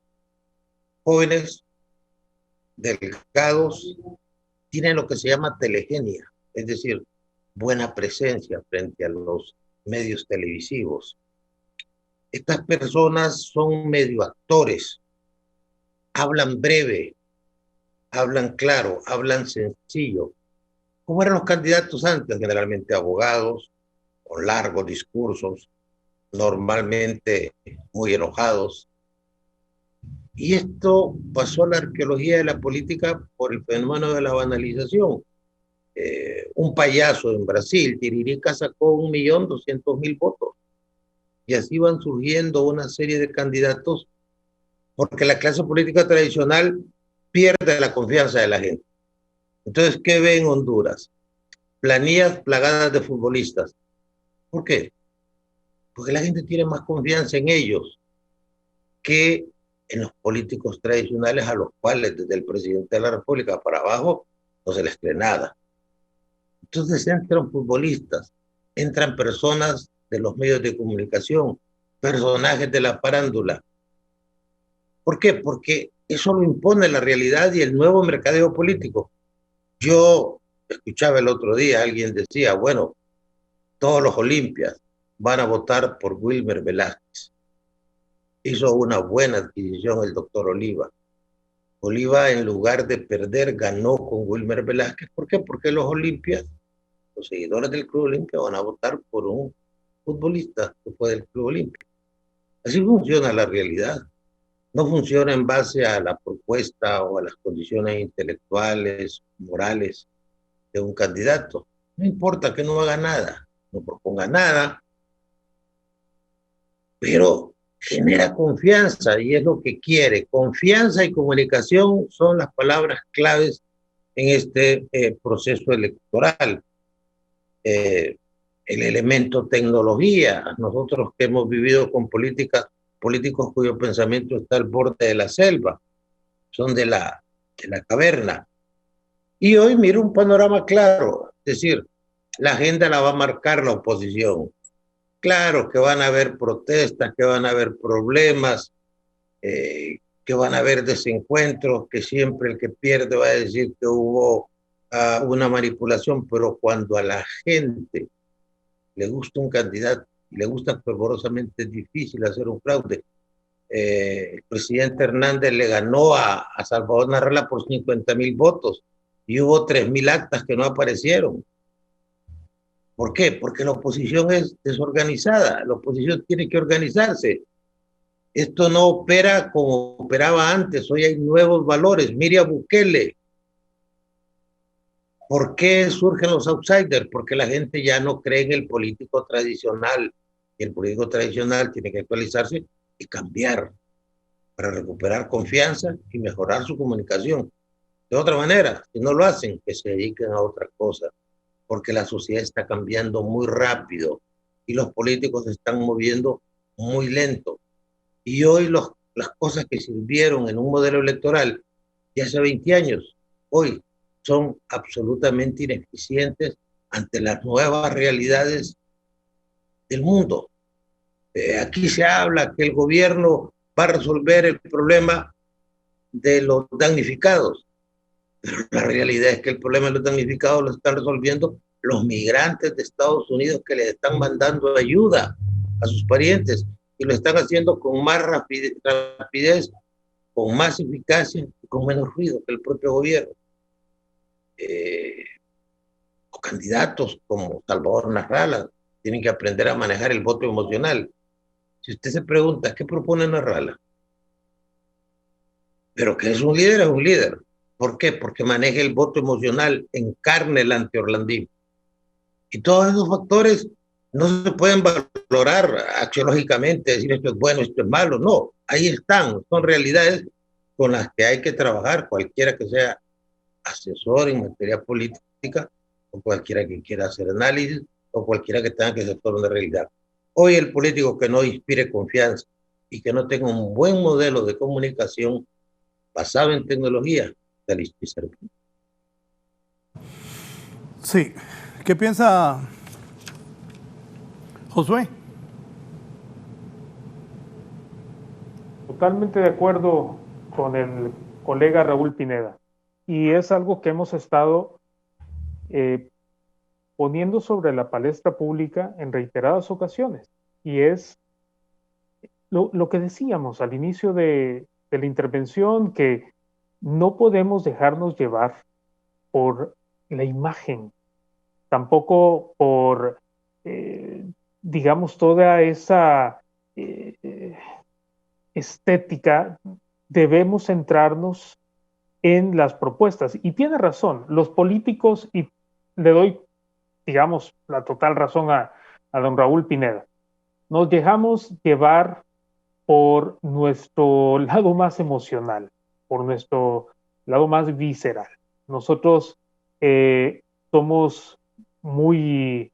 Jóvenes, delgados, tienen lo que se llama telegenia, es decir, buena presencia frente a los medios televisivos. Estas personas son medio actores, hablan breve, hablan claro, hablan sencillo. ¿Cómo eran los candidatos antes? Generalmente abogados, con largos discursos, normalmente muy enojados. Y esto pasó a la arqueología de la política por el fenómeno de la banalización. Un payaso en Brasil, Tiririca, sacó 1.200.000 votos. Y así van surgiendo una serie de candidatos porque la clase política tradicional pierde la confianza de la gente. Entonces, ¿qué ve en Honduras? Planillas plagadas de futbolistas. ¿Por qué? Porque la gente tiene más confianza en ellos que en los políticos tradicionales, a los cuales desde el presidente de la República para abajo no se les cree nada. Entonces entran futbolistas, entran personas de los medios de comunicación, personajes de la farándula. ¿Por qué? Porque eso lo impone la realidad y el nuevo mercadeo político. Yo escuchaba el otro día, alguien decía, bueno, todos los olimpias van a votar por Wilmer Velázquez. Hizo una buena adquisición el doctor Oliva. Oliva, en lugar de perder, ganó con Wilmer Velázquez. ¿Por qué? Porque los olimpias, los seguidores del Club Olimpia, van a votar por un futbolista que fue del Club Olimpia. Así funciona la realidad. No funciona en base a la propuesta o a las condiciones intelectuales, morales de un candidato. No importa que no haga nada, no proponga nada, pero genera confianza y es lo que quiere. Confianza y comunicación son las palabras claves en este proceso electoral. El elemento tecnología. Nosotros que hemos vivido con políticos cuyo pensamiento está al borde de la selva, son de la caverna. Y hoy mira un panorama claro, es decir, la agenda la va a marcar la oposición. Claro que van a haber protestas, que van a haber problemas, que van a haber desencuentros, que siempre el que pierde va a decir que hubo una manipulación, pero cuando a la gente le gusta un candidato y le gusta fervorosamente, es difícil hacer un fraude. El presidente Hernández le ganó a Salvador Narrala por 50,000 votos y hubo 3,000 actas que no aparecieron. ¿Por qué? Porque la oposición es desorganizada, la oposición tiene que organizarse. Esto no opera como operaba antes, hoy hay nuevos valores. Mire a Bukele. ¿Por qué surgen los outsiders? Porque la gente ya no cree en el político tradicional. Y el político tradicional tiene que actualizarse y cambiar para recuperar confianza y mejorar su comunicación. De otra manera, si no lo hacen, que se dediquen a otra cosa, porque la sociedad está cambiando muy rápido y los políticos se están moviendo muy lento. Y hoy las cosas que sirvieron en un modelo electoral de hace 20 años, hoy son absolutamente ineficientes ante las nuevas realidades del mundo. Aquí se habla que el gobierno va a resolver el problema de los damnificados, pero la realidad es que el problema de los damnificados lo están resolviendo los migrantes de Estados Unidos que les están mandando ayuda a sus parientes y lo están haciendo con más rapidez, con más eficacia y con menos ruido que el propio gobierno. Los candidatos como Salvador Narrala tienen que aprender a manejar el voto emocional. Si usted se pregunta, ¿qué propone Narrala? Pero que es un líder, es un líder. ¿Por qué? Porque maneja el voto emocional, encarna el anti-orlandismo. Y todos esos factores no se pueden valorar axiológicamente, decir esto es bueno, esto es malo. No, ahí están, son realidades con las que hay que trabajar, cualquiera que sea asesor en materia política, o cualquiera que quiera hacer análisis, o cualquiera que tenga que aceptar una realidad. Hoy el político que no inspire confianza y que no tenga un buen modelo de comunicación basado en tecnología, está listo y servido. Sí. ¿Qué piensa Josué? Totalmente de acuerdo con el colega Raúl Pineda. Y es algo que hemos estado poniendo sobre la palestra pública en reiteradas ocasiones. Y es lo que decíamos al inicio de la intervención, que no podemos dejarnos llevar por la imagen, tampoco por, digamos, toda esa estética. Debemos centrarnos en las propuestas. Y tiene razón, los políticos, y le doy, digamos, la total razón a don Raúl Pineda, nos dejamos llevar por nuestro lado más emocional, por nuestro lado más visceral. Nosotros somos muy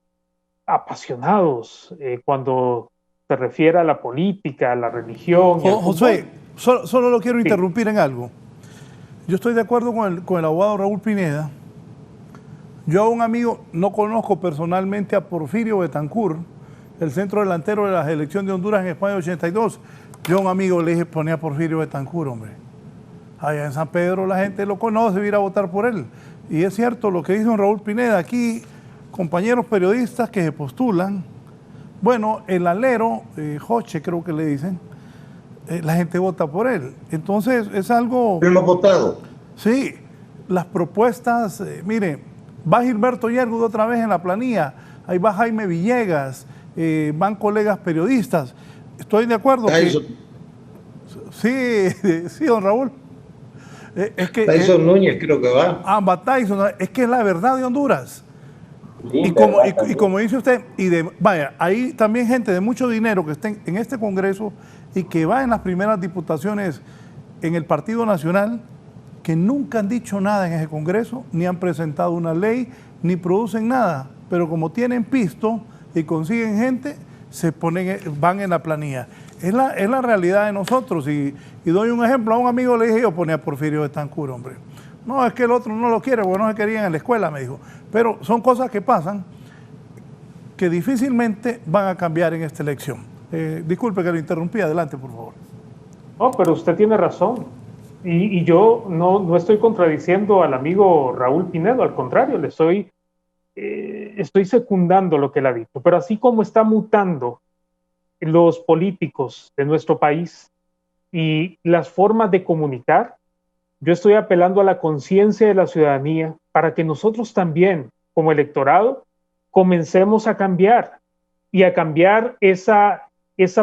apasionados cuando se refiere a la política, a la religión. Josué, solo lo quiero interrumpir en algo. Yo estoy de acuerdo con el abogado Raúl Pineda. Yo a un amigo, no conozco personalmente a Porfirio Betancur, el centro delantero de la selección de Honduras en España 82. Yo a un amigo le dije, ponía a Porfirio Betancur, hombre. Allá en San Pedro la gente lo conoce, va a ir a votar por él. Y es cierto lo que dice don Raúl Pineda, aquí compañeros periodistas que se postulan, bueno, el alero, Joche creo que le dicen, la gente vota por él. Entonces es algo... ¿Hemos votado? Sí, las propuestas, mire, va Gilberto Yergo otra vez en la planilla, ahí va Jaime Villegas, van colegas periodistas. Estoy de acuerdo sí, don Raúl. Es que Tyson Núñez creo que va. Va Tyson, es que es la verdad de Honduras. Y como dice usted, vaya, hay también gente de mucho dinero que está en este Congreso y que va en las primeras diputaciones en el Partido Nacional, que nunca han dicho nada en ese Congreso, ni han presentado una ley, ni producen nada, pero como tienen pisto y consiguen gente, van en la planilla. Es la realidad de nosotros. Y doy un ejemplo, a un amigo le dije, yo ponía a Porfirio Betancur, hombre. No, es que el otro no lo quiere, porque no se querían en la escuela, me dijo. Pero son cosas que pasan que difícilmente van a cambiar en esta elección. Disculpe que lo interrumpí, adelante, por favor. No, pero usted tiene razón. Y yo no estoy contradiciendo al amigo Raúl Pinedo, al contrario, le estoy secundando lo que él ha dicho. Pero así como está mutando los políticos de nuestro país y las formas de comunicar, yo estoy apelando a la conciencia de la ciudadanía para que nosotros también, como electorado, comencemos a cambiar y a cambiar esa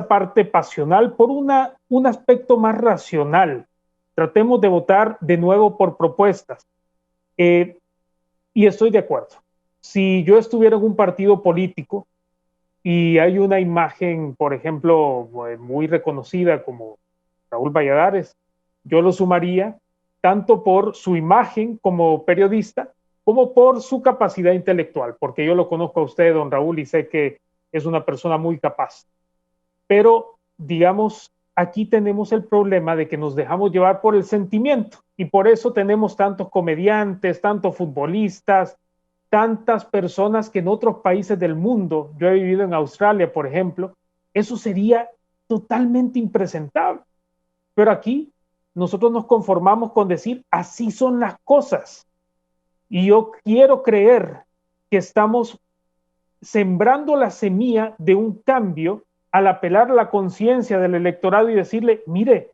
parte pasional por un aspecto más racional. Tratemos de votar de nuevo por propuestas. Y estoy de acuerdo. Si yo estuviera en un partido político y hay una imagen, por ejemplo, muy reconocida como Raúl Valladares, yo lo sumaría tanto por su imagen como periodista, como por su capacidad intelectual, porque yo lo conozco a usted, don Raúl, y sé que es una persona muy capaz. Pero, digamos, aquí tenemos el problema de que nos dejamos llevar por el sentimiento, y por eso tenemos tantos comediantes, tantos futbolistas, tantas personas que en otros países del mundo, yo he vivido en Australia, por ejemplo, eso sería totalmente impresentable. Pero aquí nosotros nos conformamos con decir, así son las cosas. Y yo quiero creer que estamos sembrando la semilla de un cambio al apelar a la conciencia del electorado y decirle, mire,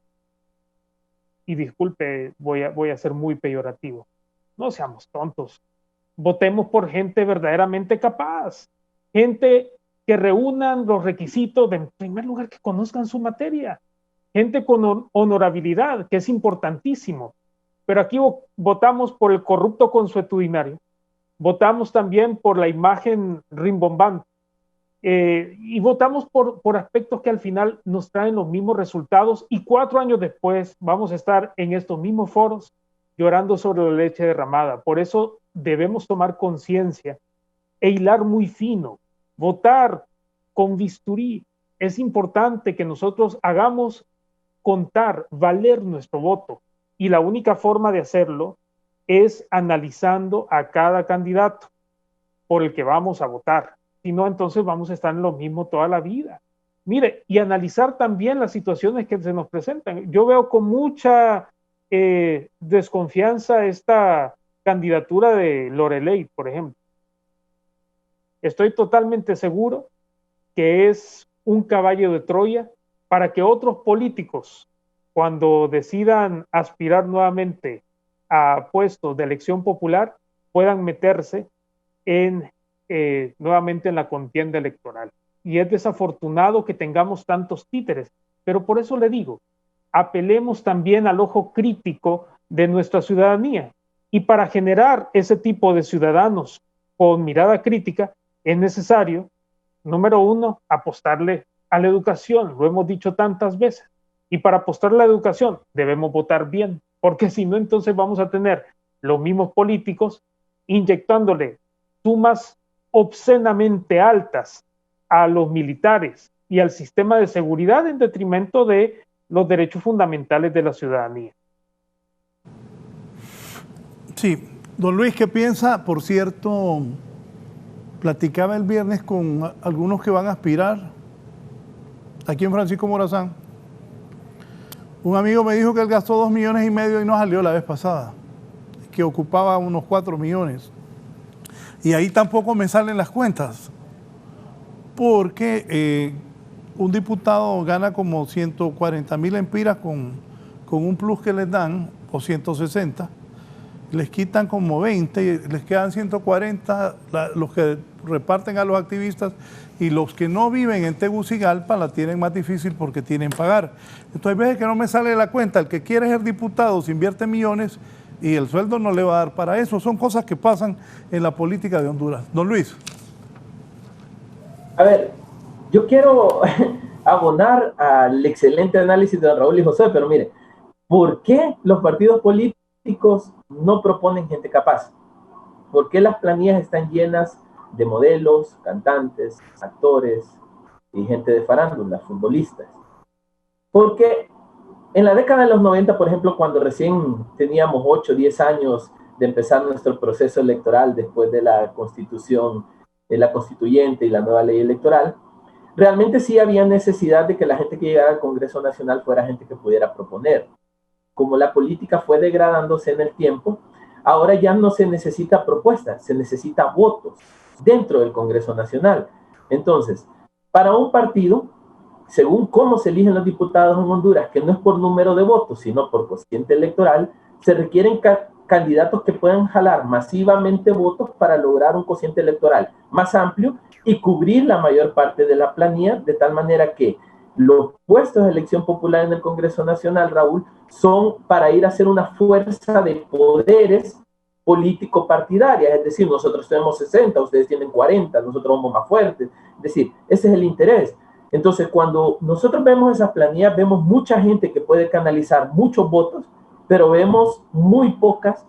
y disculpe, voy a ser muy peyorativo, no seamos tontos, votemos por gente verdaderamente capaz, gente que reúnan los requisitos de, en primer lugar, que conozcan su materia, gente con honorabilidad, que es importantísimo. Pero aquí votamos por el corrupto consuetudinario, votamos también por la imagen rimbombante, y votamos por aspectos que al final nos traen los mismos resultados, y 4 años después vamos a estar en estos mismos foros llorando sobre la leche derramada. Por eso debemos tomar conciencia e hilar muy fino, votar con bisturí. Es importante que nosotros hagamos contar, valer nuestro voto, y la única forma de hacerlo es analizando a cada candidato por el que vamos a votar. Si no, entonces vamos a estar en lo mismo toda la vida. Mire, y analizar también las situaciones que se nos presentan. Yo veo con mucha desconfianza esta candidatura de Loreley, por ejemplo. Estoy totalmente seguro que es un caballo de Troya para que otros políticos, cuando decidan aspirar nuevamente a puestos de elección popular, puedan meterse nuevamente en la contienda electoral. Y es desafortunado que tengamos tantos títeres, pero por eso le digo, apelemos también al ojo crítico de nuestra ciudadanía. Y para generar ese tipo de ciudadanos con mirada crítica, es necesario, número 1, apostarle a la educación, lo hemos dicho tantas veces. Y para apostar a la educación debemos votar bien, porque si no, entonces vamos a tener los mismos políticos inyectándole sumas obscenamente altas a los militares y al sistema de seguridad en detrimento de los derechos fundamentales de la ciudadanía. Sí, don Luis, ¿qué piensa? Por cierto, platicaba el viernes con algunos que van a aspirar aquí en Francisco Morazán. Un amigo me dijo que él gastó 2,5 millones y no salió la vez pasada, que ocupaba unos 4 millones. Y ahí tampoco me salen las cuentas, porque un diputado gana como 140,000 empiras con un plus que les dan, o 160, les quitan como 20, les quedan 140, los que reparten a los activistas, y los que no viven en Tegucigalpa la tienen más difícil porque tienen que pagar. Entonces hay veces que no me sale la cuenta, el que quiere ser diputado se invierte millones y el sueldo no le va a dar para eso. Son cosas que pasan en la política de Honduras. Don Luis. A ver, yo quiero abonar al excelente análisis de don Raúl y José, pero mire, ¿por qué los partidos políticos no proponen gente capaz? ¿Por qué las planillas están llenas de modelos, cantantes, actores y gente de farándula, futbolistas? Porque en la década de los 90, por ejemplo, cuando recién teníamos 8 o 10 años de empezar nuestro proceso electoral después de la constitución, de la constituyente y la nueva ley electoral, realmente sí había necesidad de que la gente que llegara al Congreso Nacional fuera gente que pudiera proponer. Como la política fue degradándose en el tiempo, ahora ya no se necesita propuestas, se necesita votos dentro del Congreso Nacional. Entonces, para un partido, según cómo se eligen los diputados en Honduras, que no es por número de votos, sino por cociente electoral, se requieren candidatos que puedan jalar masivamente votos para lograr un cociente electoral más amplio y cubrir la mayor parte de la planilla, de tal manera que los puestos de elección popular en el Congreso Nacional, Raúl, son para ir a ser una fuerza de poderes político-partidarias, es decir, nosotros tenemos 60, ustedes tienen 40, nosotros somos más fuertes, es decir, ese es el interés. Entonces, cuando nosotros vemos esas planillas, vemos mucha gente que puede canalizar muchos votos, pero vemos muy pocas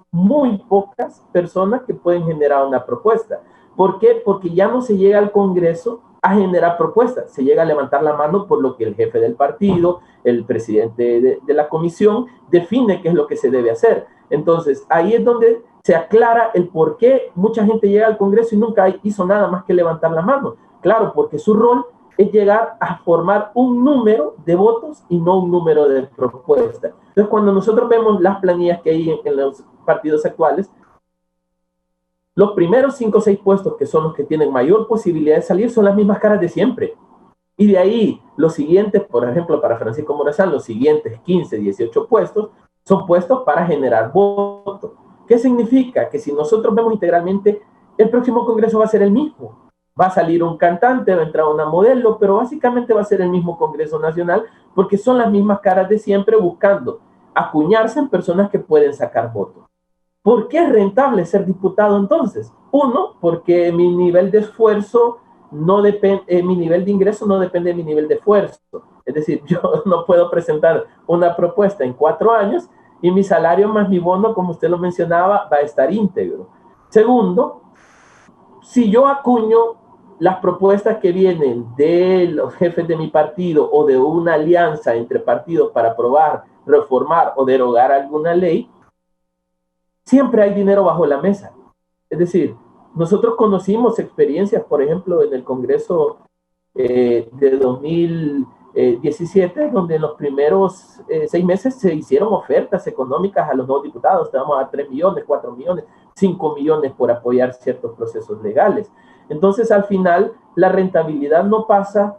personas que pueden generar una propuesta. ¿Por qué? Porque ya no se llega al Congreso a generar propuestas, se llega a levantar la mano por lo que el jefe del partido, el presidente de la comisión, define qué es lo que se debe hacer. Entonces, ahí es donde se aclara el por qué mucha gente llega al Congreso y nunca hizo nada más que levantar la mano. Claro, porque su rol es llegar a formar un número de votos y no un número de propuestas. Entonces, cuando nosotros vemos las planillas que hay en los partidos actuales, los primeros 5 o 6 puestos, que son los que tienen mayor posibilidad de salir, son las mismas caras de siempre. Y de ahí, los siguientes, por ejemplo, para Francisco Morazán, los siguientes 15, 18 puestos, son puestos para generar votos. ¿Qué significa? Que si nosotros vemos integralmente, el próximo Congreso va a ser el mismo. Va a salir un cantante, va a entrar una modelo, pero básicamente va a ser el mismo Congreso Nacional, porque son las mismas caras de siempre buscando acuñarse en personas que pueden sacar votos. ¿Por qué es rentable ser diputado entonces? Uno, porque mi nivel de esfuerzo no depende, mi nivel de ingreso no depende de mi nivel de esfuerzo. Es decir, yo no puedo presentar una propuesta en 4 años y mi salario más mi bono, como usted lo mencionaba, va a estar íntegro. Segundo, si yo acuño las propuestas que vienen de los jefes de mi partido o de una alianza entre partidos para aprobar, reformar o derogar alguna ley, siempre hay dinero bajo la mesa. Es decir, nosotros conocimos experiencias, por ejemplo, en el Congreso de 2017, donde en los primeros 6 meses se hicieron ofertas económicas a los nuevos diputados. Te vamos a dar 3 millones, 4 millones, 5 millones por apoyar ciertos procesos legales. Entonces, al final, la rentabilidad no pasa,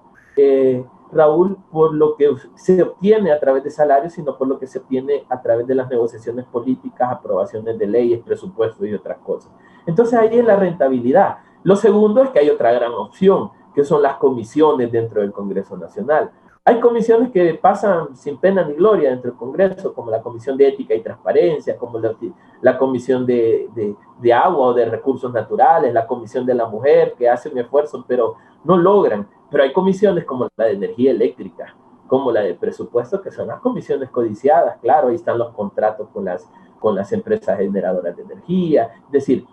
Raúl, por lo que se obtiene a través de salarios, sino por lo que se obtiene a través de las negociaciones políticas, aprobaciones de leyes, presupuestos y otras cosas. Entonces, ahí es la rentabilidad. Lo segundo es que hay otra gran opción, que son las comisiones dentro del Congreso Nacional. Hay comisiones que pasan sin pena ni gloria dentro del Congreso, como la Comisión de Ética y Transparencia, como la Comisión de Agua o de Recursos Naturales, la Comisión de la Mujer, que hace un esfuerzo, pero no logran. Pero hay comisiones como la de Energía Eléctrica, como la de Presupuesto, que son las comisiones codiciadas. Claro, ahí están los contratos con las empresas generadoras de energía. Es decir,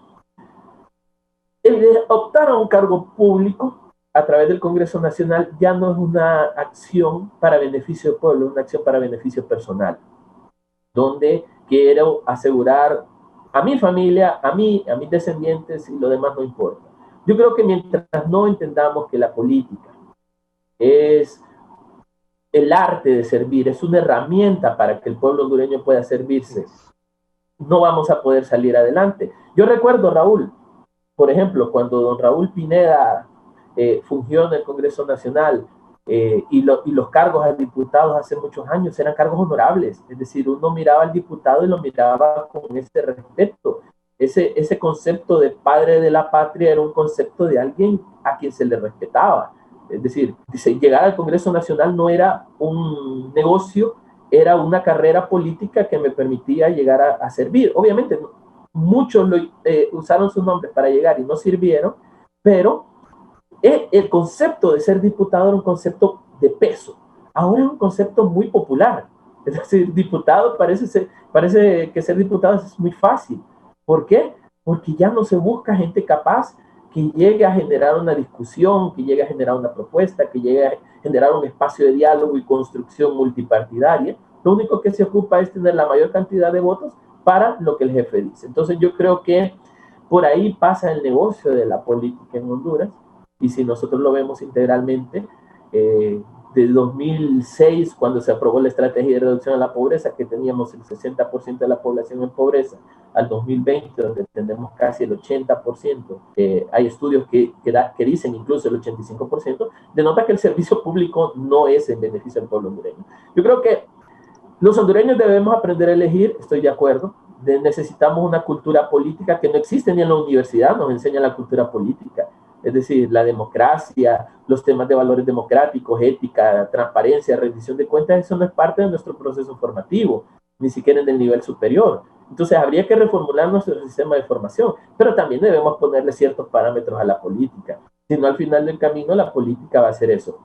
el de optar a un cargo público a través del Congreso Nacional ya no es una acción para beneficio del pueblo, es una acción para beneficio personal, donde quiero asegurar a mi familia, a mis descendientes, y lo demás no importa. Yo creo que mientras no entendamos que la política es el arte de servir, es una herramienta para que el pueblo hondureño pueda servirse, no vamos a poder salir adelante. Yo recuerdo, Raúl, por ejemplo, cuando don Raúl Pineda fungió en el Congreso Nacional y los cargos a diputados hace muchos años eran cargos honorables, es decir, uno miraba al diputado y lo miraba con ese respeto. Ese concepto de padre de la patria era un concepto de alguien a quien se le respetaba. Es decir, llegar al Congreso Nacional no era un negocio, era una carrera política que me permitía llegar a servir. Obviamente, muchos usaron sus nombres para llegar y no sirvieron, pero el concepto de ser diputado era un concepto de peso. Ahora es un concepto muy popular. Es decir, diputado parece que ser diputado es muy fácil. ¿Por qué? Porque ya no se busca gente capaz que llegue a generar una discusión, que llegue a generar una propuesta, que llegue a generar un espacio de diálogo y construcción multipartidaria. Lo único que se ocupa es tener la mayor cantidad de votos para lo que el jefe dice. Entonces yo creo que por ahí pasa el negocio de la política en Honduras. Y si nosotros lo vemos integralmente, de 2006, cuando se aprobó la estrategia de reducción de la pobreza, que teníamos el 60% de la población en pobreza, al 2020, donde tenemos casi el 80%, hay estudios que dicen incluso el 85%, denota que el servicio público no es en beneficio del pueblo hondureño. Yo creo que los hondureños debemos aprender a elegir, estoy de acuerdo, necesitamos una cultura política que no existe ni en la universidad, nos enseña la cultura política. Es decir, la democracia, los temas de valores democráticos, ética, transparencia, rendición de cuentas, eso no es parte de nuestro proceso formativo, ni siquiera en el nivel superior. Entonces habría que reformular nuestro sistema de formación, pero también debemos ponerle ciertos parámetros a la política. Si no, al final del camino la política va a ser eso,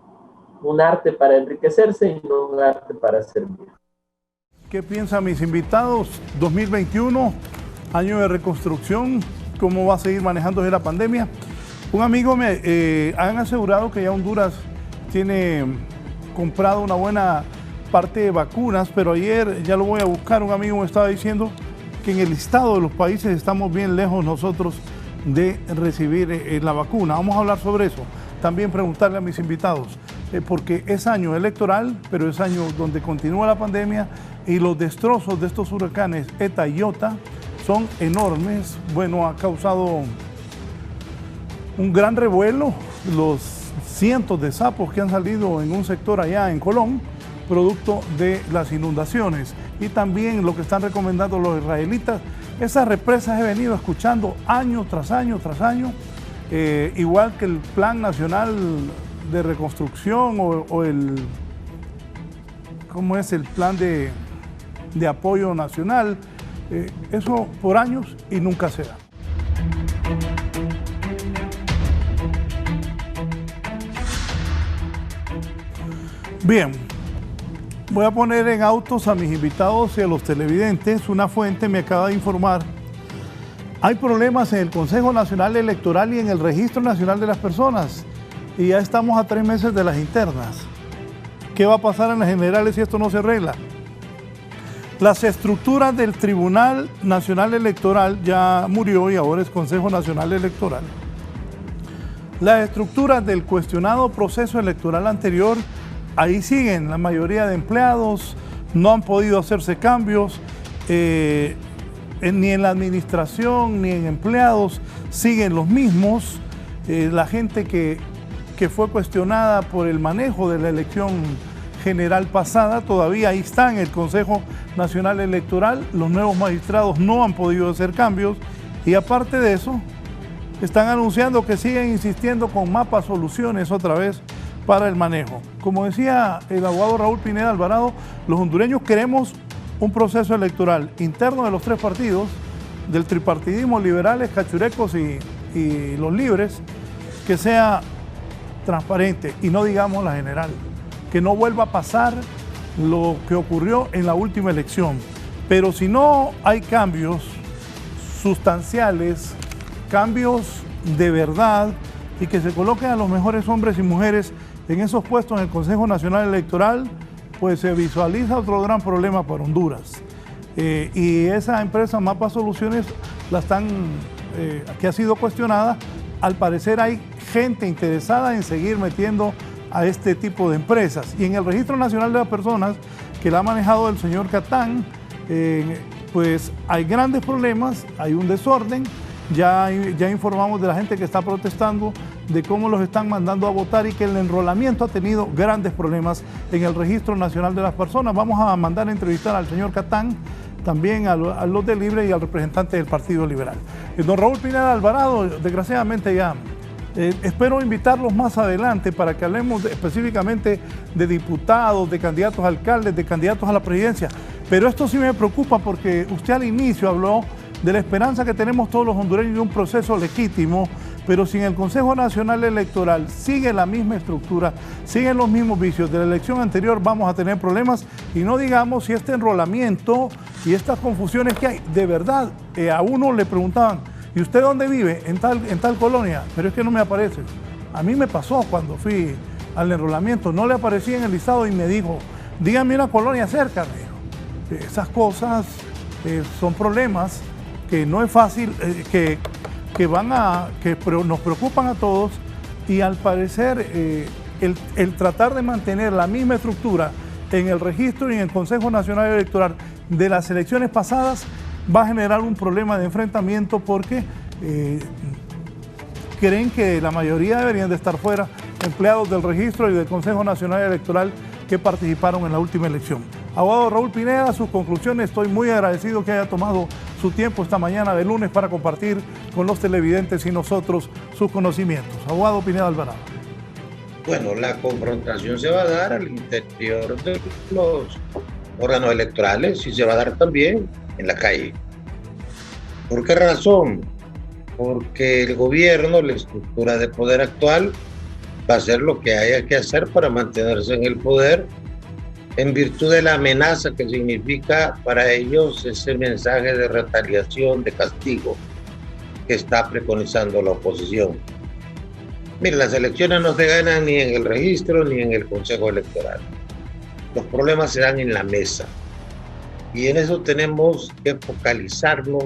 un arte para enriquecerse y no un arte para servir. ¿Qué piensan mis invitados? 2021, año de reconstrucción, ¿cómo va a seguir manejándose la pandemia? Un amigo me han asegurado que ya Honduras tiene comprado una buena parte de vacunas, pero ayer, ya lo voy a buscar, un amigo me estaba diciendo que en el listado de los países estamos bien lejos nosotros de recibir la vacuna. Vamos a hablar sobre eso. También preguntarle a mis invitados, porque es año electoral, pero es año donde continúa la pandemia y los destrozos de estos huracanes ETA y IOTA son enormes. Bueno, ha causado un gran revuelo, los cientos de sapos que han salido en un sector allá en Colón, producto de las inundaciones. Y también lo que están recomendando los israelitas, esas represas he venido escuchando año tras año tras año, igual que el Plan Nacional de Reconstrucción o el, ¿cómo es? El Plan de Apoyo Nacional, eso por años y nunca se da. Bien, voy a poner en autos a mis invitados y a los televidentes. Una fuente me acaba de informar: hay problemas en el Consejo Nacional Electoral y en el Registro Nacional de las Personas, y ya estamos a 3 meses de las internas. ¿Qué va a pasar en las generales si esto no se arregla? Las estructuras del Tribunal Nacional Electoral ya murió y ahora es Consejo Nacional Electoral. Las estructuras del cuestionado proceso electoral anterior, ahí siguen la mayoría de empleados, no han podido hacerse cambios, ni en la administración ni en empleados, siguen los mismos. La gente que fue cuestionada por el manejo de la elección general pasada todavía ahí está en el Consejo Nacional Electoral. Los nuevos magistrados no han podido hacer cambios y aparte de eso están anunciando que siguen insistiendo con mapas soluciones otra vez para el manejo. Como decía el abogado Raúl Pineda Alvarado, los hondureños queremos un proceso electoral interno de los 3 partidos, del tripartidismo, liberales, cachurecos y los libres, que sea transparente y no digamos la general, que no vuelva a pasar lo que ocurrió en la última elección. Pero si no hay cambios sustanciales, cambios de verdad y que se coloquen a los mejores hombres y mujeres en esos puestos en el Consejo Nacional Electoral, pues se visualiza otro gran problema para Honduras. Y esa empresa Mapa Soluciones que ha sido cuestionada, al parecer hay gente interesada en seguir metiendo a este tipo de empresas. Y en el Registro Nacional de las Personas, que la ha manejado el señor Catán, pues hay grandes problemas, hay un desorden. Ya informamos de la gente que está protestando, de cómo los están mandando a votar y que el enrolamiento ha tenido grandes problemas en el Registro Nacional de las Personas. Vamos a mandar a entrevistar al señor Catán, también a los de Libre y al representante del Partido Liberal. Don Raúl Pineda Alvarado, desgraciadamente ya espero invitarlos más adelante para que hablemos específicamente de diputados, de candidatos a alcaldes, de candidatos a la presidencia. Pero esto sí me preocupa porque usted al inicio habló de la esperanza que tenemos todos los hondureños de un proceso legítimo, pero si en el Consejo Nacional Electoral sigue la misma estructura, siguen los mismos vicios de la elección anterior, vamos a tener problemas. Y no digamos si este enrolamiento y estas confusiones que hay, de verdad, a uno le preguntaban, ¿y usted dónde vive? En tal colonia, pero es que no me aparece. A mí me pasó cuando fui al enrolamiento, no le aparecía en el listado y me dijo, dígame una colonia cerca, me dijo. Esas cosas son problemas que no es fácil, que nos preocupan a todos y al parecer el tratar de mantener la misma estructura en el registro y en el Consejo Nacional Electoral de las elecciones pasadas va a generar un problema de enfrentamiento porque creen que la mayoría deberían de estar fuera, empleados del registro y del Consejo Nacional Electoral que participaron en la última elección. Abogado Raúl Pineda, sus conclusiones. Estoy muy agradecido que haya tomado su tiempo esta mañana de lunes para compartir con los televidentes y nosotros sus conocimientos. Abogado Pineda Alvarado. Bueno, la confrontación se va a dar al interior de los órganos electorales y se va a dar también en la calle. ¿Por qué razón? Porque el gobierno, la estructura de poder actual, va a hacer lo que haya que hacer para mantenerse en el poder, en virtud de la amenaza que significa para ellos ese mensaje de retaliación, de castigo que está preconizando la oposición. Mira, las elecciones no se ganan ni en el registro ni en el Consejo Electoral. Los problemas se dan en la mesa. Y en eso tenemos que focalizarnos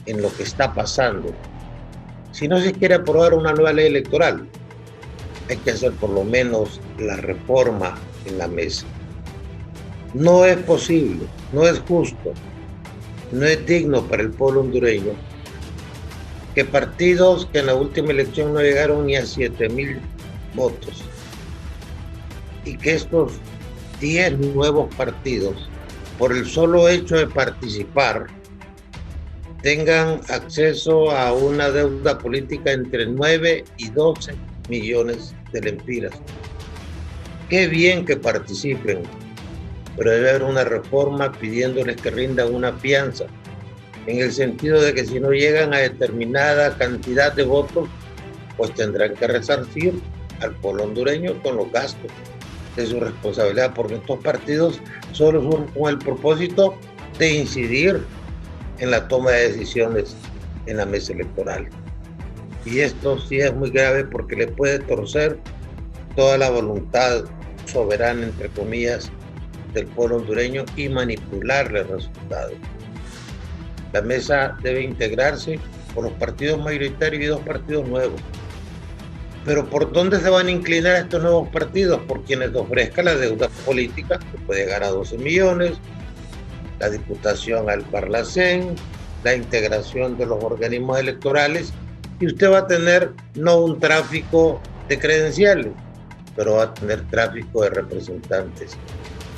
en lo que está pasando. Si no se quiere aprobar una nueva ley electoral, hay que hacer por lo menos la reforma en la mesa. No es posible, no es justo, no es digno para el pueblo hondureño que partidos que en la última elección no llegaron ni a 7,000 votos y que estos 10 nuevos partidos, por el solo hecho de participar, tengan acceso a una deuda política entre 9 y 12 millones de lempiras. Qué bien que participen, pero debe haber una reforma pidiéndoles que rindan una fianza, en el sentido de que si no llegan a determinada cantidad de votos, pues tendrán que resarcir al pueblo hondureño con los gastos de su responsabilidad, porque estos partidos solo son con el propósito de incidir en la toma de decisiones en la mesa electoral. Y esto sí es muy grave porque le puede torcer toda la voluntad soberana, entre comillas, del pueblo hondureño y manipularle el resultado. La mesa debe integrarse por los partidos mayoritarios y 2 partidos nuevos. Pero ¿por dónde se van a inclinar estos nuevos partidos? Por quienes ofrezcan la deuda política, que puede llegar a 12 millones, la diputación al Parlacén, la integración de los organismos electorales, y usted va a tener no un tráfico de credenciales, pero va a tener tráfico de representantes.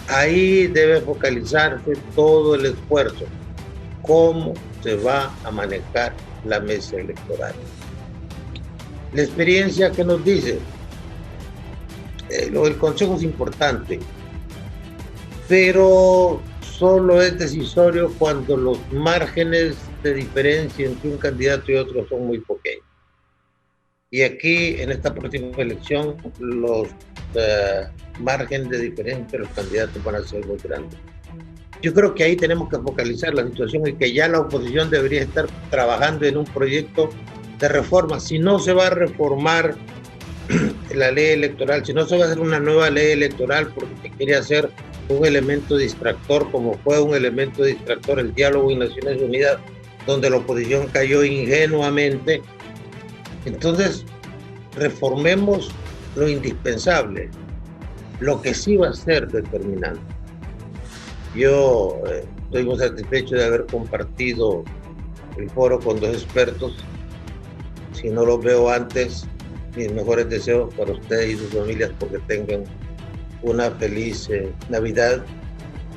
Ahí debe focalizarse todo el esfuerzo. ¿Cómo se va a manejar la mesa electoral? La experiencia que nos dice, lo del Consejo es importante, pero solo es decisorio cuando los márgenes de diferencia entre un candidato y otro son muy pequeños. Y aquí, en esta próxima elección, los márgenes de diferencia entre los candidatos van a ser muy grandes. Yo creo que ahí tenemos que focalizar la situación y que ya la oposición debería estar trabajando en un proyecto de reforma. Si no se va a reformar la ley electoral, si no se va a hacer una nueva ley electoral porque se quiere hacer un elemento distractor, como fue un elemento distractor el diálogo en Naciones Unidas, donde la oposición cayó ingenuamente, entonces reformemos lo indispensable, lo que sí va a ser determinante. Yo estoy muy satisfecho de haber compartido el foro con 2 expertos. Si no los veo antes, mis mejores deseos para ustedes y sus familias porque tengan una feliz Navidad.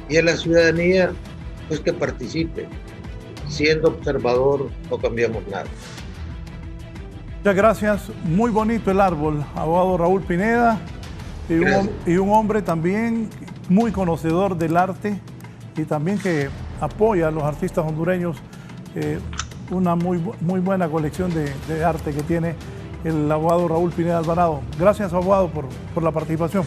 Y a la ciudadanía, pues que participe. Siendo observador no cambiamos nada. Muchas gracias. Muy bonito el árbol, abogado Raúl Pineda. Y un hombre también muy conocedor del arte y también que apoya a los artistas hondureños. Una muy buena colección de arte que tiene el abogado Raúl Pineda Alvarado. Gracias, abogado, por la participación.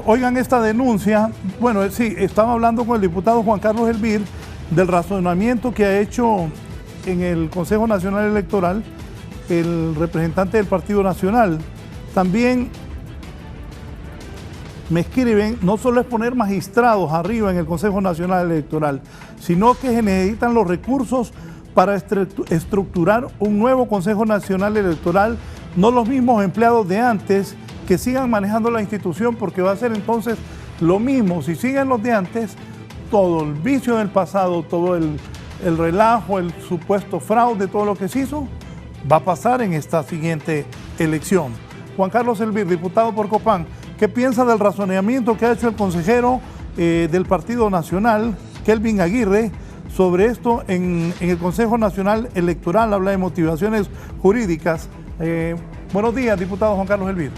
Oigan esta denuncia. Bueno, sí, estaba hablando con el diputado Juan Carlos Elvir del razonamiento que ha hecho en el Consejo Nacional Electoral el representante del Partido Nacional. También me escriben, no solo es poner magistrados arriba en el Consejo Nacional Electoral, sino que se necesitan los recursos para estructurar un nuevo Consejo Nacional Electoral, no los mismos empleados de antes que sigan manejando la institución, porque va a ser entonces lo mismo. Si siguen los de antes, todo el vicio del pasado, todo el relajo, el supuesto fraude, todo lo que se hizo, va a pasar en esta siguiente elección. Juan Carlos Elvir, diputado por Copán, ¿qué piensa del razonamiento que ha hecho el consejero del Partido Nacional, Kelvin Aguirre, sobre esto en el Consejo Nacional Electoral. Habla de motivaciones jurídicas. Buenos días, diputado Juan Carlos Elvir.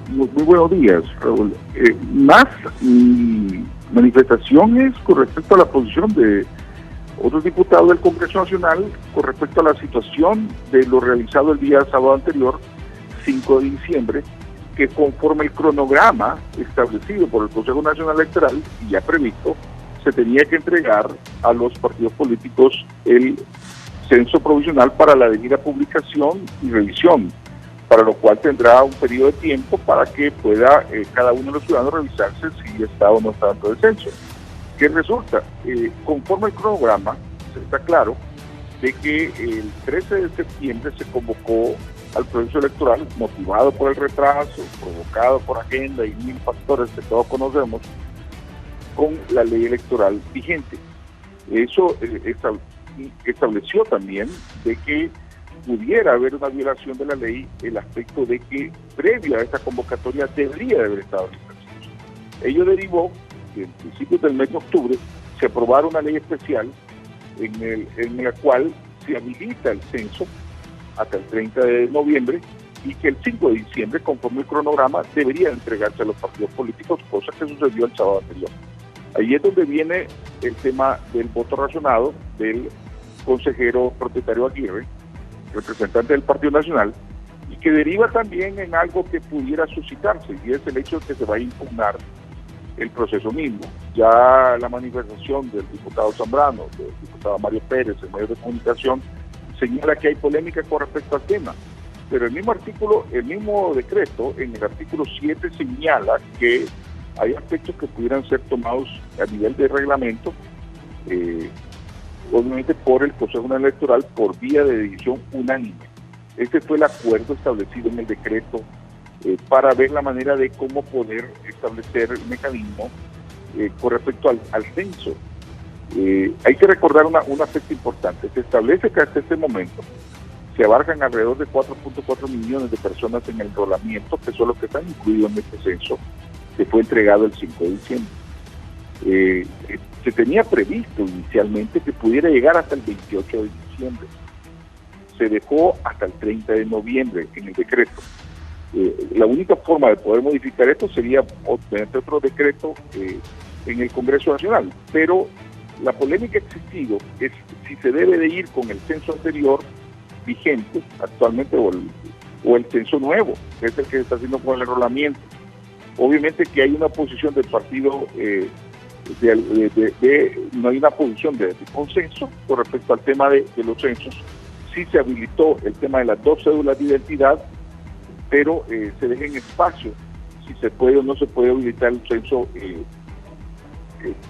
Muy buenos días, Raúl. Más manifestaciones con respecto a la posición de otros diputados del Congreso Nacional con respecto a la situación de lo realizado el día sábado anterior, 5 de diciembre, que conforme el cronograma establecido por el Consejo Nacional Electoral y ya previsto, se tenía que entregar a los partidos políticos el censo provisional para la debida publicación y revisión, para lo cual tendrá un periodo de tiempo para que pueda cada uno de los ciudadanos revisarse si está o no está dentro del censo. ¿Qué resulta? Conforme al cronograma, está claro de que el 13 de septiembre se convocó al proceso electoral, motivado por el retraso, provocado por agenda y mil factores que todos conocemos, con la ley electoral vigente. Eso estableció también de que pudiera haber una violación de la ley, el aspecto de que previo a esta convocatoria debería de haber estado en el censo. Ello derivó que en principios del mes de octubre se aprobara una ley especial en la cual se habilita el censo hasta el 30 de noviembre y que el 5 de diciembre, conforme el cronograma, debería entregarse a los partidos políticos, cosa que sucedió el sábado anterior. Ahí es donde viene el tema del voto racionado del consejero propietario Aguirre, representante del Partido Nacional, y que deriva también en algo que pudiera suscitarse, y es el hecho de que se va a impugnar el proceso mismo. Ya la manifestación del diputado Zambrano, del diputado Mario Pérez, en medios de comunicación, señala que hay polémica con respecto al tema, pero el mismo decreto, en el artículo 7 señala que hay aspectos que pudieran ser tomados a nivel de reglamento, obviamente por el Consejo Nacional Electoral por vía de decisión unánime. Este fue el acuerdo establecido en el decreto para ver la manera de cómo poder establecer el mecanismo con respecto al censo. Hay que recordar un aspecto importante. Se establece que hasta este momento se abarcan alrededor de 4.4 millones de personas en el enrolamiento, que son los que están incluidos en este censo, que fue entregado el 5 de diciembre. Se tenía previsto inicialmente que pudiera llegar hasta el 28 de diciembre. Se dejó hasta el 30 de noviembre en el decreto. La única forma de poder modificar esto sería mediante otro decreto en el Congreso Nacional, pero la polémica ha existido es si se debe de ir con el censo anterior vigente actualmente o el censo nuevo, que es el que se está haciendo con el enrolamiento. Obviamente que hay una posición del partido, no hay una posición de consenso con respecto al tema de los censos. Sí se habilitó el tema de las 2 cédulas de identidad, pero se deja en espacio si se puede o no se puede habilitar el censo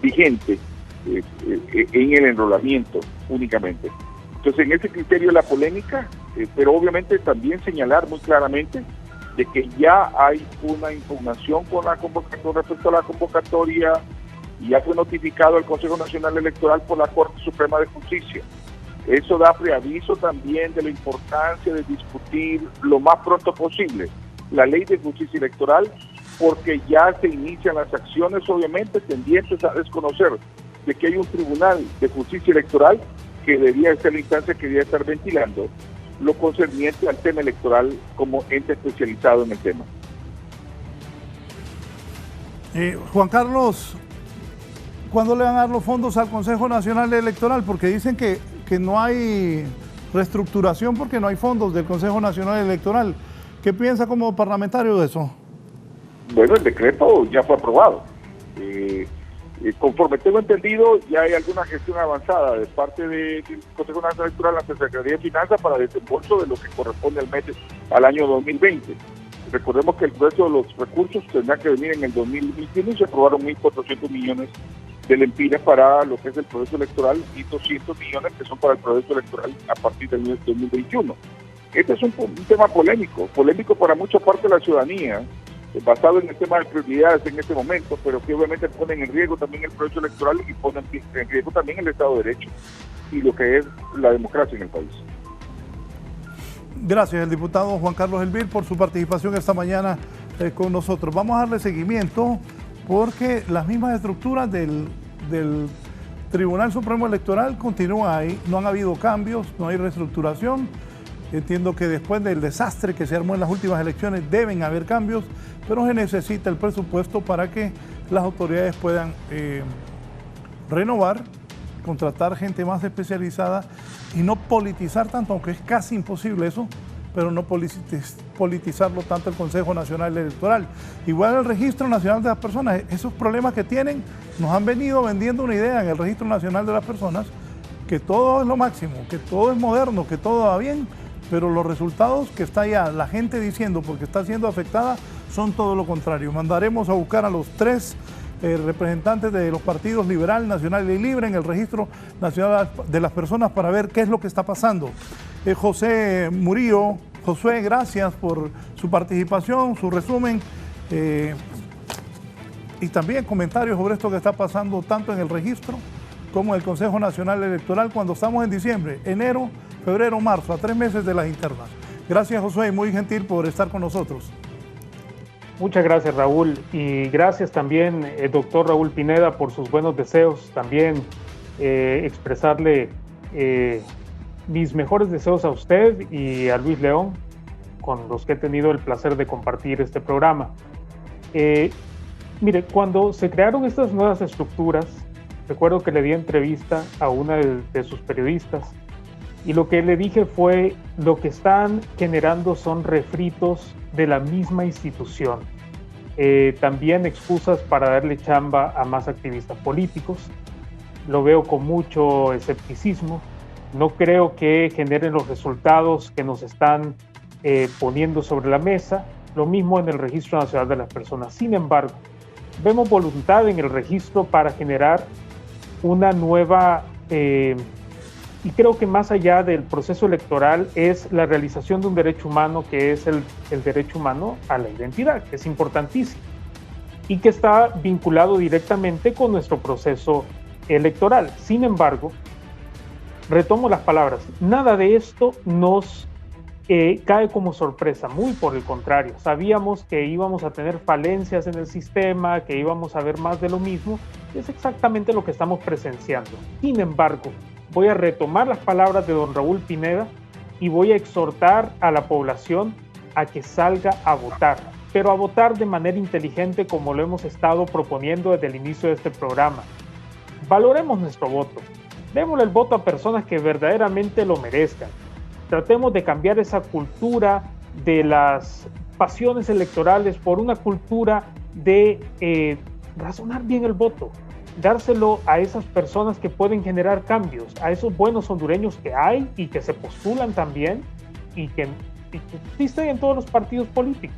vigente en el enrolamiento únicamente. Entonces, en ese criterio la polémica, pero obviamente también señalar muy claramente de que ya hay una impugnación con respecto a la convocatoria y ya fue notificado al Consejo Nacional Electoral por la Corte Suprema de Justicia. Eso da preaviso también de la importancia de discutir lo más pronto posible la Ley de Justicia Electoral, porque ya se inician las acciones, obviamente, tendientes a desconocer de que hay un Tribunal de Justicia Electoral que debería ser la instancia que debería estar ventilando lo concerniente al tema electoral como ente especializado en el tema. Juan Carlos, ¿cuándo le van a dar los fondos al Consejo Nacional Electoral? Porque dicen que no hay reestructuración porque no hay fondos del Consejo Nacional Electoral. ¿Qué piensa como parlamentario de eso? Bueno, el decreto ya fue aprobado. Conforme tengo entendido, ya hay alguna gestión avanzada de parte del Consejo Nacional Electoral ante la Secretaría de Finanzas para desembolso de lo que corresponde al año 2020. Recordemos que el resto de los recursos tendrá que venir en el 2021 y se aprobaron 1.400 millones de lempiras para lo que es el proceso electoral y 200 millones que son para el proceso electoral a partir del 2021. Este es un tema polémico para mucha parte de la ciudadanía, basado en el tema de prioridades en este momento, pero que obviamente ponen en riesgo también el proceso electoral y ponen en riesgo también el Estado de Derecho y lo que es la democracia en el país. Gracias, el diputado Juan Carlos Elvir, por su participación esta mañana con nosotros. Vamos a darle seguimiento porque las mismas estructuras del Tribunal Supremo Electoral continúan ahí, no han habido cambios, no hay reestructuración. Entiendo que después del desastre que se armó en las últimas elecciones deben haber cambios, pero se necesita el presupuesto para que las autoridades puedan renovar, contratar gente más especializada y no politizar tanto, aunque es casi imposible eso, pero no politizarlo tanto el Consejo Nacional Electoral. Igual el Registro Nacional de las Personas, esos problemas que tienen, nos han venido vendiendo una idea en el Registro Nacional de las Personas, que todo es lo máximo, que todo es moderno, que todo va bien, pero los resultados que está ya la gente diciendo porque está siendo afectada son todo lo contrario. Mandaremos a buscar a los 3 representantes de los partidos Liberal, Nacional y Libre en el Registro Nacional de las Personas para ver qué es lo que está pasando. José Murillo, Josué, gracias por su participación, su resumen y también comentarios sobre esto que está pasando tanto en el registro como en el Consejo Nacional Electoral cuando estamos en diciembre, enero, febrero, marzo, a 3 meses de las internas. Gracias, Josué, muy gentil por estar con nosotros. Muchas gracias, Raúl, y gracias también, doctor Raúl Pineda, por sus buenos deseos. También expresarle mis mejores deseos a usted y a Luis León, con los que he tenido el placer de compartir este programa. Mire, cuando se crearon estas nuevas estructuras, recuerdo que le di entrevista a una de sus periodistas y lo que le dije fue: lo que están generando son refritos de la misma institución. También excusas para darle chamba a más activistas políticos. Lo veo con mucho escepticismo. No creo que generen los resultados que nos están poniendo sobre la mesa. Lo mismo en el Registro Nacional de las Personas. Sin embargo, vemos voluntad en el registro para generar una nueva, y creo que más allá del proceso electoral es la realización de un derecho humano, que es el derecho humano a la identidad, que es importantísimo y que está vinculado directamente con nuestro proceso electoral. Sin embargo, retomo las palabras, nada de esto nos cae como sorpresa, muy por el contrario. Sabíamos que íbamos a tener falencias en el sistema, que íbamos a ver más de lo mismo, y es exactamente lo que estamos presenciando. Sin embargo, voy a retomar las palabras de don Raúl Pineda y voy a exhortar a la población a que salga a votar, pero a votar de manera inteligente, como lo hemos estado proponiendo desde el inicio de este programa. Valoremos nuestro voto, démosle el voto a personas que verdaderamente lo merezcan. Tratemos de cambiar esa cultura de las pasiones electorales por una cultura de razonar bien el voto, dárselo a esas personas que pueden generar cambios, a esos buenos hondureños que hay y que se postulan también y que existen en todos los partidos políticos.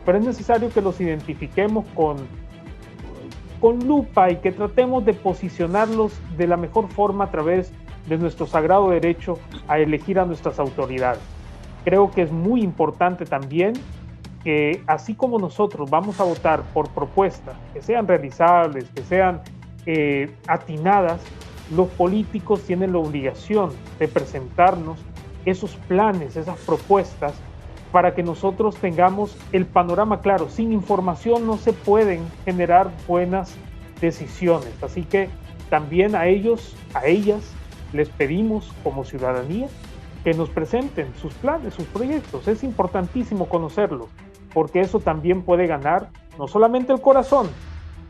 Pero es necesario que los identifiquemos con lupa y que tratemos de posicionarlos de la mejor forma a través de nuestro sagrado derecho a elegir a nuestras autoridades. Creo que es muy importante también que, así como nosotros vamos a votar por propuestas que sean realizables, que sean atinadas, los políticos tienen la obligación de presentarnos esos planes, esas propuestas, para que nosotros tengamos el panorama claro. Sin información no se pueden generar buenas decisiones. Así que también a ellos, a ellas, les pedimos como ciudadanía que nos presenten sus planes, sus proyectos. Es importantísimo conocerlos, porque eso también puede ganar no solamente el corazón,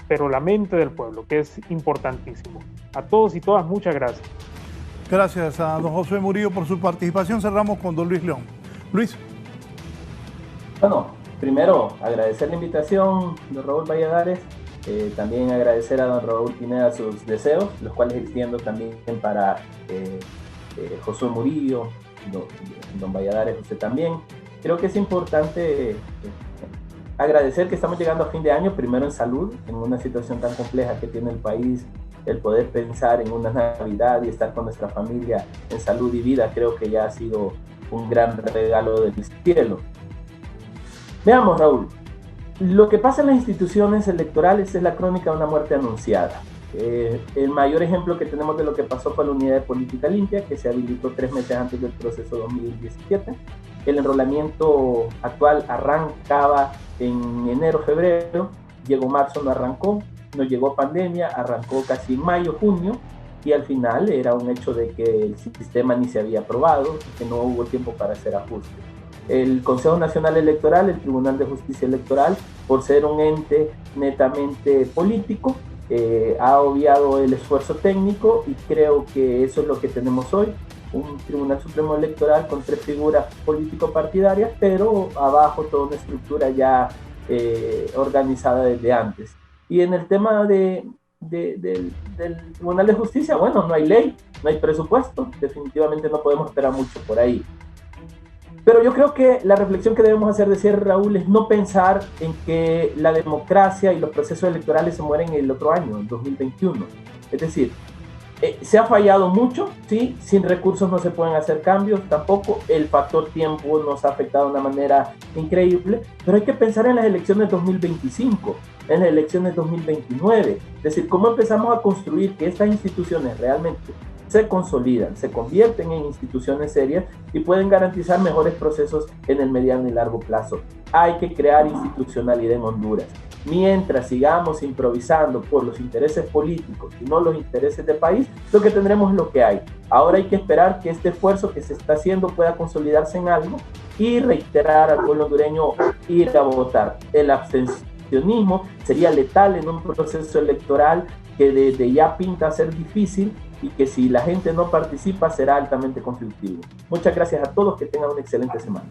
pero la mente del pueblo, que es importantísimo. A todos y todas, muchas gracias. Gracias a don José Murillo por su participación. Cerramos con don Luis León. Luis. Bueno, primero agradecer la invitación, don Raúl Valladares. También agradecer a don Raúl Pineda sus deseos, los cuales extiendo también para José Murillo, don Valladares, usted también. Creo que es importante agradecer que estamos llegando a fin de año, primero en salud, en una situación tan compleja que tiene el país, el poder pensar en una Navidad y estar con nuestra familia en salud y vida, creo que ya ha sido un gran regalo del cielo. Veamos, Raúl, lo que pasa en las instituciones electorales es la crónica de una muerte anunciada. El mayor ejemplo que tenemos de lo que pasó fue la Unidad de Política Limpia, que se habilitó 3 meses antes del proceso 2017. El enrolamiento actual arrancaba en enero-febrero Llegó marzo, no arrancó, nos llegó pandemia, arrancó casi en mayo, junio, y al final era un hecho de que el sistema ni se había aprobado, que no hubo tiempo para hacer ajustes. El Consejo Nacional Electoral, el Tribunal de Justicia Electoral, por ser un ente netamente político, ha obviado el esfuerzo técnico, y creo que eso es lo que tenemos hoy, un Tribunal Supremo Electoral con 3 figuras político-partidarias, pero abajo toda una estructura ya organizada desde antes. Y en el tema del Tribunal de Justicia, bueno, no hay ley, no hay presupuesto, definitivamente no podemos esperar mucho por ahí. Pero yo creo que la reflexión que debemos hacer de cierre, Raúl, es no pensar en que la democracia y los procesos electorales se mueren el otro año, en 2021. Es decir, se ha fallado mucho, sí, sin recursos no se pueden hacer cambios, tampoco el factor tiempo nos ha afectado de una manera increíble, pero hay que pensar en las elecciones 2025, en las elecciones 2029, es decir, cómo empezamos a construir que estas instituciones realmente se consolidan, se convierten en instituciones serias y pueden garantizar mejores procesos en el mediano y largo plazo. Hay que crear institucionalidad en Honduras. Mientras sigamos improvisando por los intereses políticos y no los intereses del país, lo que tendremos es lo que hay. Ahora hay que esperar que este esfuerzo que se está haciendo pueda consolidarse en algo y reiterar al pueblo hondureño ir a votar. El abstencionismo sería letal en un proceso electoral que desde ya pinta a ser difícil y que si la gente no participa será altamente conflictivo. Muchas gracias a todos, que tengan una excelente semana.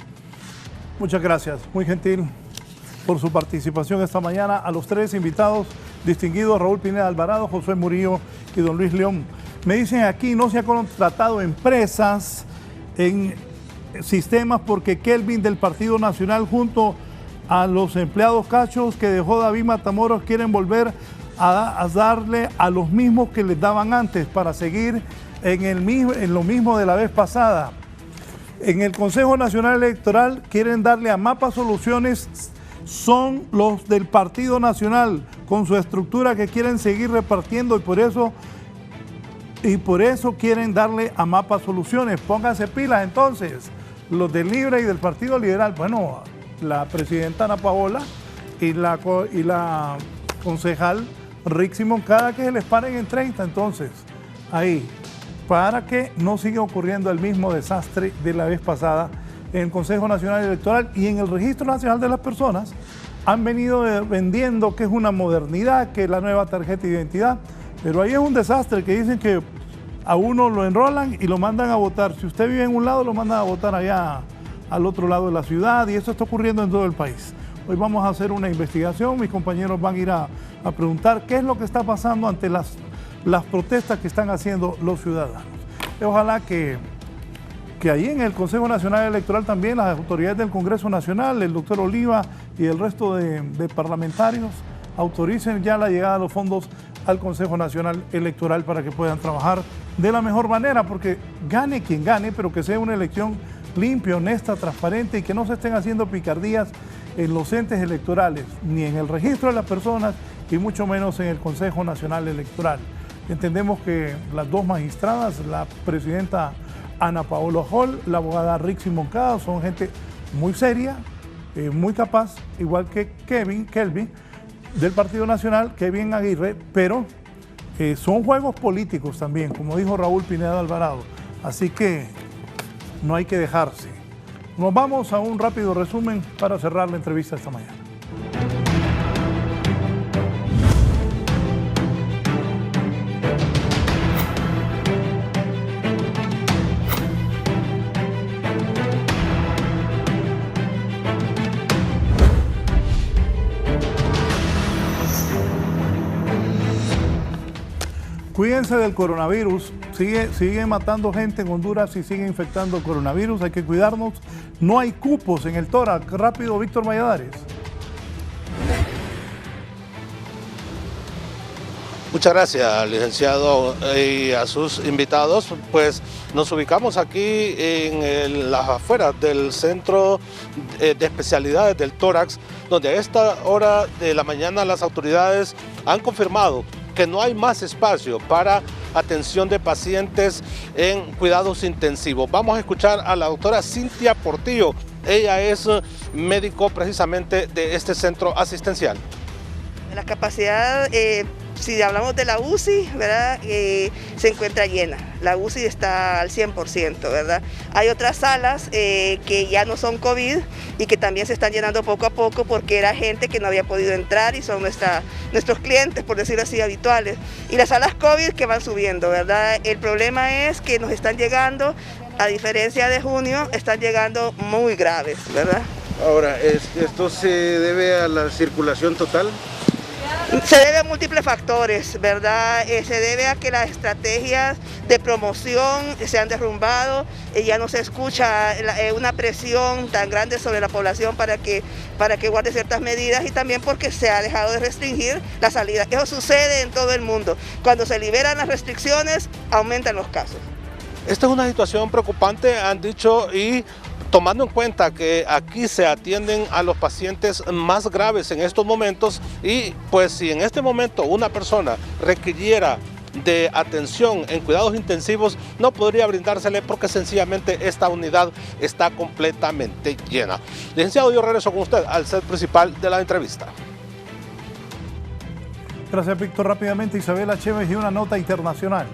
Muchas gracias, muy gentil por su participación esta mañana. A los 3 invitados distinguidos, Raúl Pineda Alvarado, José Murillo y don Luis León. Me dicen aquí, no se han contratado empresas en sistemas porque Kelvin del Partido Nacional junto a los empleados cachos que dejó David Matamoros quieren volver a darle a los mismos que les daban antes para seguir en lo mismo de la vez pasada. En el Consejo Nacional Electoral quieren darle a Mapa Soluciones, son los del Partido Nacional con su estructura que quieren seguir repartiendo y por eso quieren darle a Mapa Soluciones. Pónganse pilas entonces, los del Libre y del Partido Liberal. Bueno, la presidenta Ana Paola y la concejal Rick Simón, cada que se les paren en 30, entonces, ahí, para que no siga ocurriendo el mismo desastre de la vez pasada en el Consejo Nacional Electoral y en el Registro Nacional de las Personas. Han venido vendiendo que es una modernidad, que es la nueva tarjeta de identidad, pero ahí es un desastre, que dicen que a uno lo enrolan y lo mandan a votar. Si usted vive en un lado, lo mandan a votar allá al otro lado de la ciudad, y eso está ocurriendo en todo el país. Hoy vamos a hacer una investigación, mis compañeros van a ir a preguntar qué es lo que está pasando ante las protestas que están haciendo los ciudadanos. Ojalá que ahí en el Consejo Nacional Electoral también las autoridades del Congreso Nacional, el doctor Oliva y el resto de parlamentarios autoricen ya la llegada de los fondos al Consejo Nacional Electoral para que puedan trabajar de la mejor manera, porque gane quien gane, pero que sea una elección limpia, honesta, transparente y que no se estén haciendo picardías en los entes electorales, ni en el registro de las personas y mucho menos en el Consejo Nacional Electoral. Entendemos que las 2 magistradas, la presidenta Ana Paola Hall, la abogada Rixi Moncada, son gente muy seria, muy capaz, igual que Kelvin del Partido Nacional, Kevin Aguirre, pero son juegos políticos también, como dijo Raúl Pineda Alvarado, así que no hay que dejarse. Nos vamos a un rápido resumen para cerrar la entrevista esta mañana. Cuídense del coronavirus, sigue matando gente en Honduras y sigue infectando el coronavirus, hay que cuidarnos. No hay cupos en el tórax. Rápido, Víctor Valladares. Muchas gracias, licenciado, y a sus invitados. Pues nos ubicamos aquí en las afueras del Centro de Especialidades del Tórax, donde a esta hora de la mañana las autoridades han confirmado que no hay más espacio para atención de pacientes en cuidados intensivos. Vamos a escuchar a la doctora Cintia Portillo. Ella es médico precisamente de este centro asistencial. La capacidad, si hablamos de la UCI, ¿verdad? Se encuentra llena. La UCI está al 100%, ¿verdad? Hay otras salas que ya no son COVID y que también se están llenando poco a poco porque era gente que no había podido entrar y son nuestros clientes, por decirlo así, habituales. Y las salas COVID que van subiendo, ¿verdad? El problema es que nos están llegando, a diferencia de junio, están llegando muy graves, ¿verdad? Ahora, ¿esto se debe a la circulación total? Se debe a múltiples factores, ¿verdad? Se debe a que las estrategias de promoción se han derrumbado, ya no se escucha una presión tan grande sobre la población para que guarde ciertas medidas y también porque se ha dejado de restringir la salida. Eso sucede en todo el mundo. Cuando se liberan las restricciones, aumentan los casos. Esta es una situación preocupante, han dicho, y tomando en cuenta que aquí se atienden a los pacientes más graves en estos momentos y pues si en este momento una persona requiriera de atención en cuidados intensivos no podría brindársele porque sencillamente esta unidad está completamente llena. Licenciado, yo regreso con usted al set principal de la entrevista. Gracias, Víctor. Rápidamente, Isabela Chévez y una nota internacional.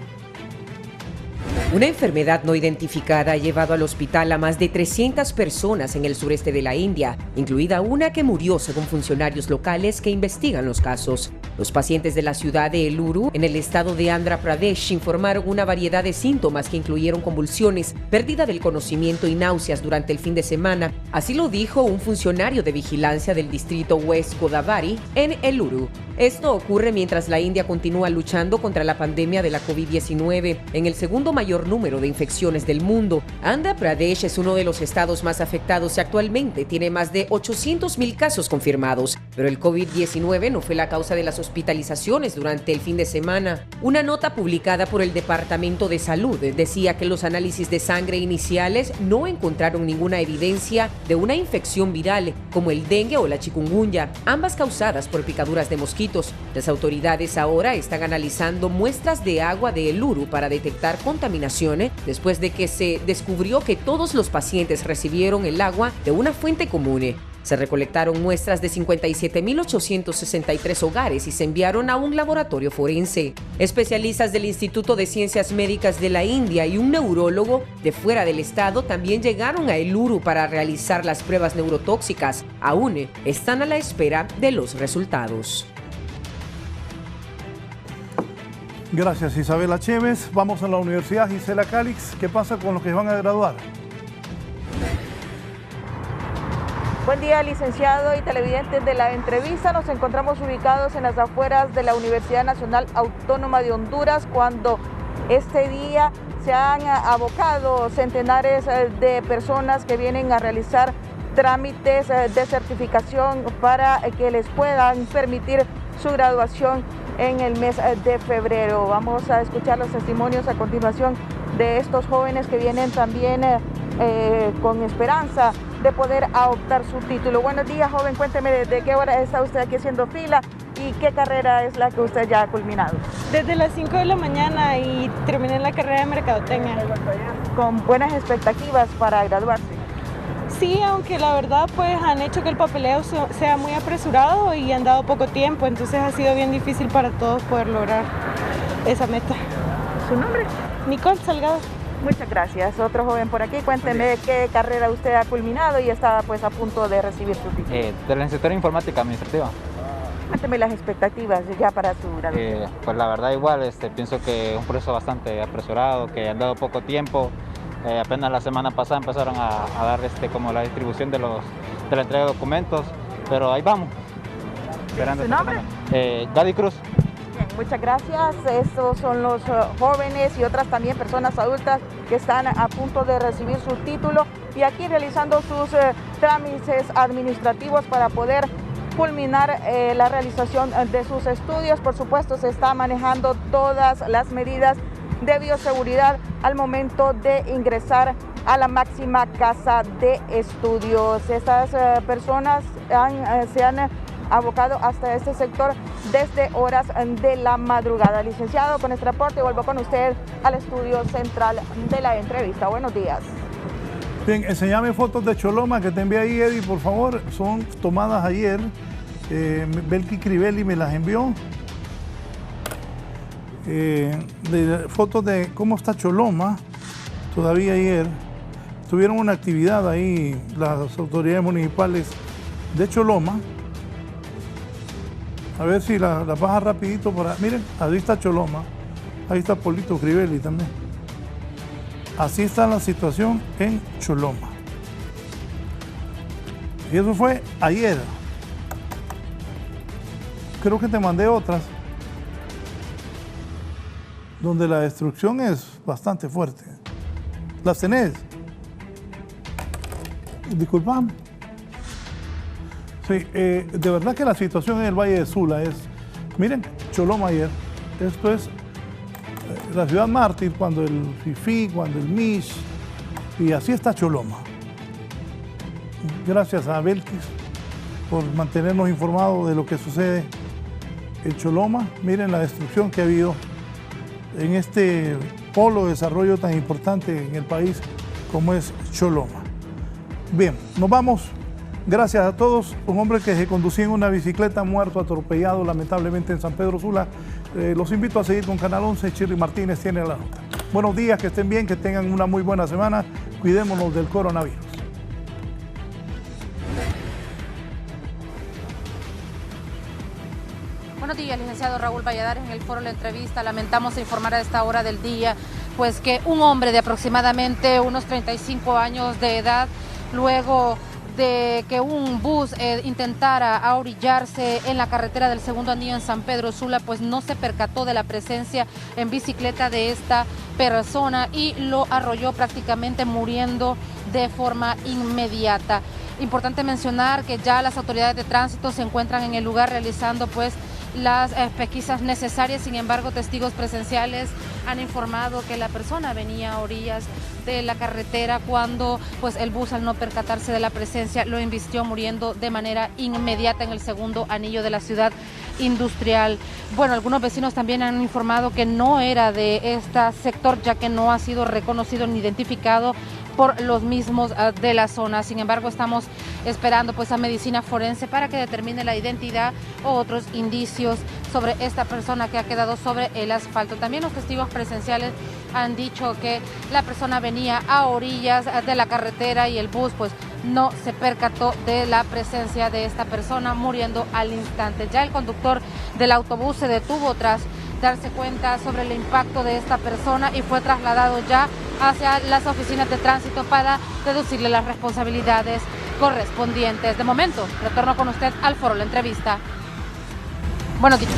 Una enfermedad no identificada ha llevado al hospital a más de 300 personas en el sureste de la India, incluida una que murió según funcionarios locales que investigan los casos. Los pacientes de la ciudad de Eluru, en el estado de Andhra Pradesh, informaron una variedad de síntomas que incluyeron convulsiones, pérdida del conocimiento y náuseas durante el fin de semana. Así lo dijo un funcionario de vigilancia del distrito West Godavari en Eluru. Esto ocurre mientras la India continúa luchando contra la pandemia de la COVID-19 en el segundo mayor número de infecciones del mundo. Andhra Pradesh es uno de los estados más afectados y actualmente tiene más de 800,000 casos confirmados, pero el COVID-19 no fue la causa de las hospitalizaciones durante el fin de semana. Una nota publicada por el Departamento de Salud decía que los análisis de sangre iniciales no encontraron ninguna evidencia de una infección viral como el dengue o la chikungunya, ambas causadas por picaduras de mosquitos. Las autoridades ahora están analizando muestras de agua de Eluru para detectar contaminación después de que se descubrió que todos los pacientes recibieron el agua de una fuente común. Se recolectaron muestras de 57,863 hogares y se enviaron a un laboratorio forense. Especialistas del Instituto de Ciencias Médicas de la India y un neurólogo de fuera del estado también llegaron a Eluru para realizar las pruebas neurotóxicas. Aún están a la espera de los resultados. Gracias, Isabela Chévez. Vamos a la Universidad Gisela Calix. ¿Qué pasa con los que van a graduar? Buen día, licenciado y televidentes de la entrevista. Nos encontramos ubicados en las afueras de la Universidad Nacional Autónoma de Honduras cuando este día se han abocado centenares de personas que vienen a realizar trámites de certificación para que les puedan permitir su graduación en el mes de febrero. Vamos a escuchar los testimonios a continuación de estos jóvenes que vienen también con esperanza de poder adoptar su título. Buenos días, joven, cuénteme desde qué hora está usted aquí haciendo fila y qué carrera es la que usted ya ha culminado. Desde las 5 de la mañana y terminé la carrera de mercadotecnia. Con buenas expectativas para graduarse. Sí, aunque la verdad pues han hecho que el papeleo sea muy apresurado y han dado poco tiempo, entonces ha sido bien difícil para todos poder lograr esa meta. ¿Su nombre? Nicole Salgado. Muchas gracias. Otro joven por aquí, cuénteme qué carrera usted ha culminado y está pues a punto de recibir su título. De la licenciatura en informática administrativa. Cuénteme las expectativas ya para su graduación. Pues la verdad igual, pienso que es un proceso bastante apresurado, que han dado poco tiempo. Apenas la semana pasada empezaron a dar como la distribución de la entrega de documentos, pero ahí vamos. ¿Su nombre? Daddy Cruz. Bien, muchas gracias. Estos son los jóvenes y otras también personas adultas que están a punto de recibir su título y aquí realizando sus trámites administrativos para poder culminar la realización de sus estudios. Por supuesto, se está manejando todas las medidas de bioseguridad al momento de ingresar a la máxima casa de estudios. Estas personas se han abocado hasta este sector desde horas de la madrugada. Licenciado, con este reporte vuelvo con usted al estudio central de la entrevista. Buenos días. Bien, enséñame fotos de Choloma que te envié ahí, Eddie, por favor. Son tomadas ayer Belki Crivelli me las envió. De fotos de cómo está Choloma. Todavía ayer tuvieron una actividad ahí las autoridades municipales de Choloma. A ver si la baja rapidito para... Miren, ahí está Choloma. Ahí está Polito Crivelli también. Así está la situación en Choloma. Y eso fue ayer. Creo que te mandé otras donde la destrucción es bastante fuerte. ¿Las tenés? Disculpame. Sí, de verdad que la situación en el Valle de Sula es... Miren, Choloma ayer. Esto es la ciudad mártir cuando el FIFI, cuando el MIS, y así está Choloma. Gracias a Belkis por mantenernos informados de lo que sucede en Choloma. Miren la destrucción que ha habido en este polo de desarrollo tan importante en el país como es Choloma. Bien, nos vamos. Gracias a todos. Un hombre que se conducía en una bicicleta muerto, atropellado lamentablemente en San Pedro Sula. Los invito a seguir con Canal 11. Shirley Martínez tiene la nota. Buenos días, que estén bien, que tengan una muy buena semana. Cuidémonos del coronavirus. Buenos días, licenciado Raúl Valladares. En el foro La Entrevista lamentamos informar a esta hora del día pues que un hombre de aproximadamente unos 35 años de edad, luego de que un bus intentara ahorillarse en la carretera del segundo anillo en San Pedro Sula, pues no se percató de la presencia en bicicleta de esta persona y lo arrolló, prácticamente muriendo de forma inmediata. Importante mencionar que ya las autoridades de tránsito se encuentran en el lugar realizando pues las pesquisas necesarias. Sin embargo, testigos presenciales han informado que la persona venía a orillas de la carretera cuando pues el bus, al no percatarse de la presencia, lo embistió, muriendo de manera inmediata en el segundo anillo de la ciudad industrial. Bueno, algunos vecinos también han informado que no era de este sector, ya que no ha sido reconocido ni identificado por los mismos de la zona. Sin embargo, estamos esperando pues a medicina forense para que determine la identidad o otros indicios sobre esta persona que ha quedado sobre el asfalto. También los testigos presenciales han dicho que la persona venía a orillas de la carretera y el bus pues no se percató de la presencia de esta persona, muriendo al instante. Ya el conductor del autobús se detuvo tras darse cuenta sobre el impacto de esta persona y fue trasladado ya hacia las oficinas de tránsito para deducirle las responsabilidades correspondientes. De momento, retorno con usted al foro La Entrevista. Buenos días.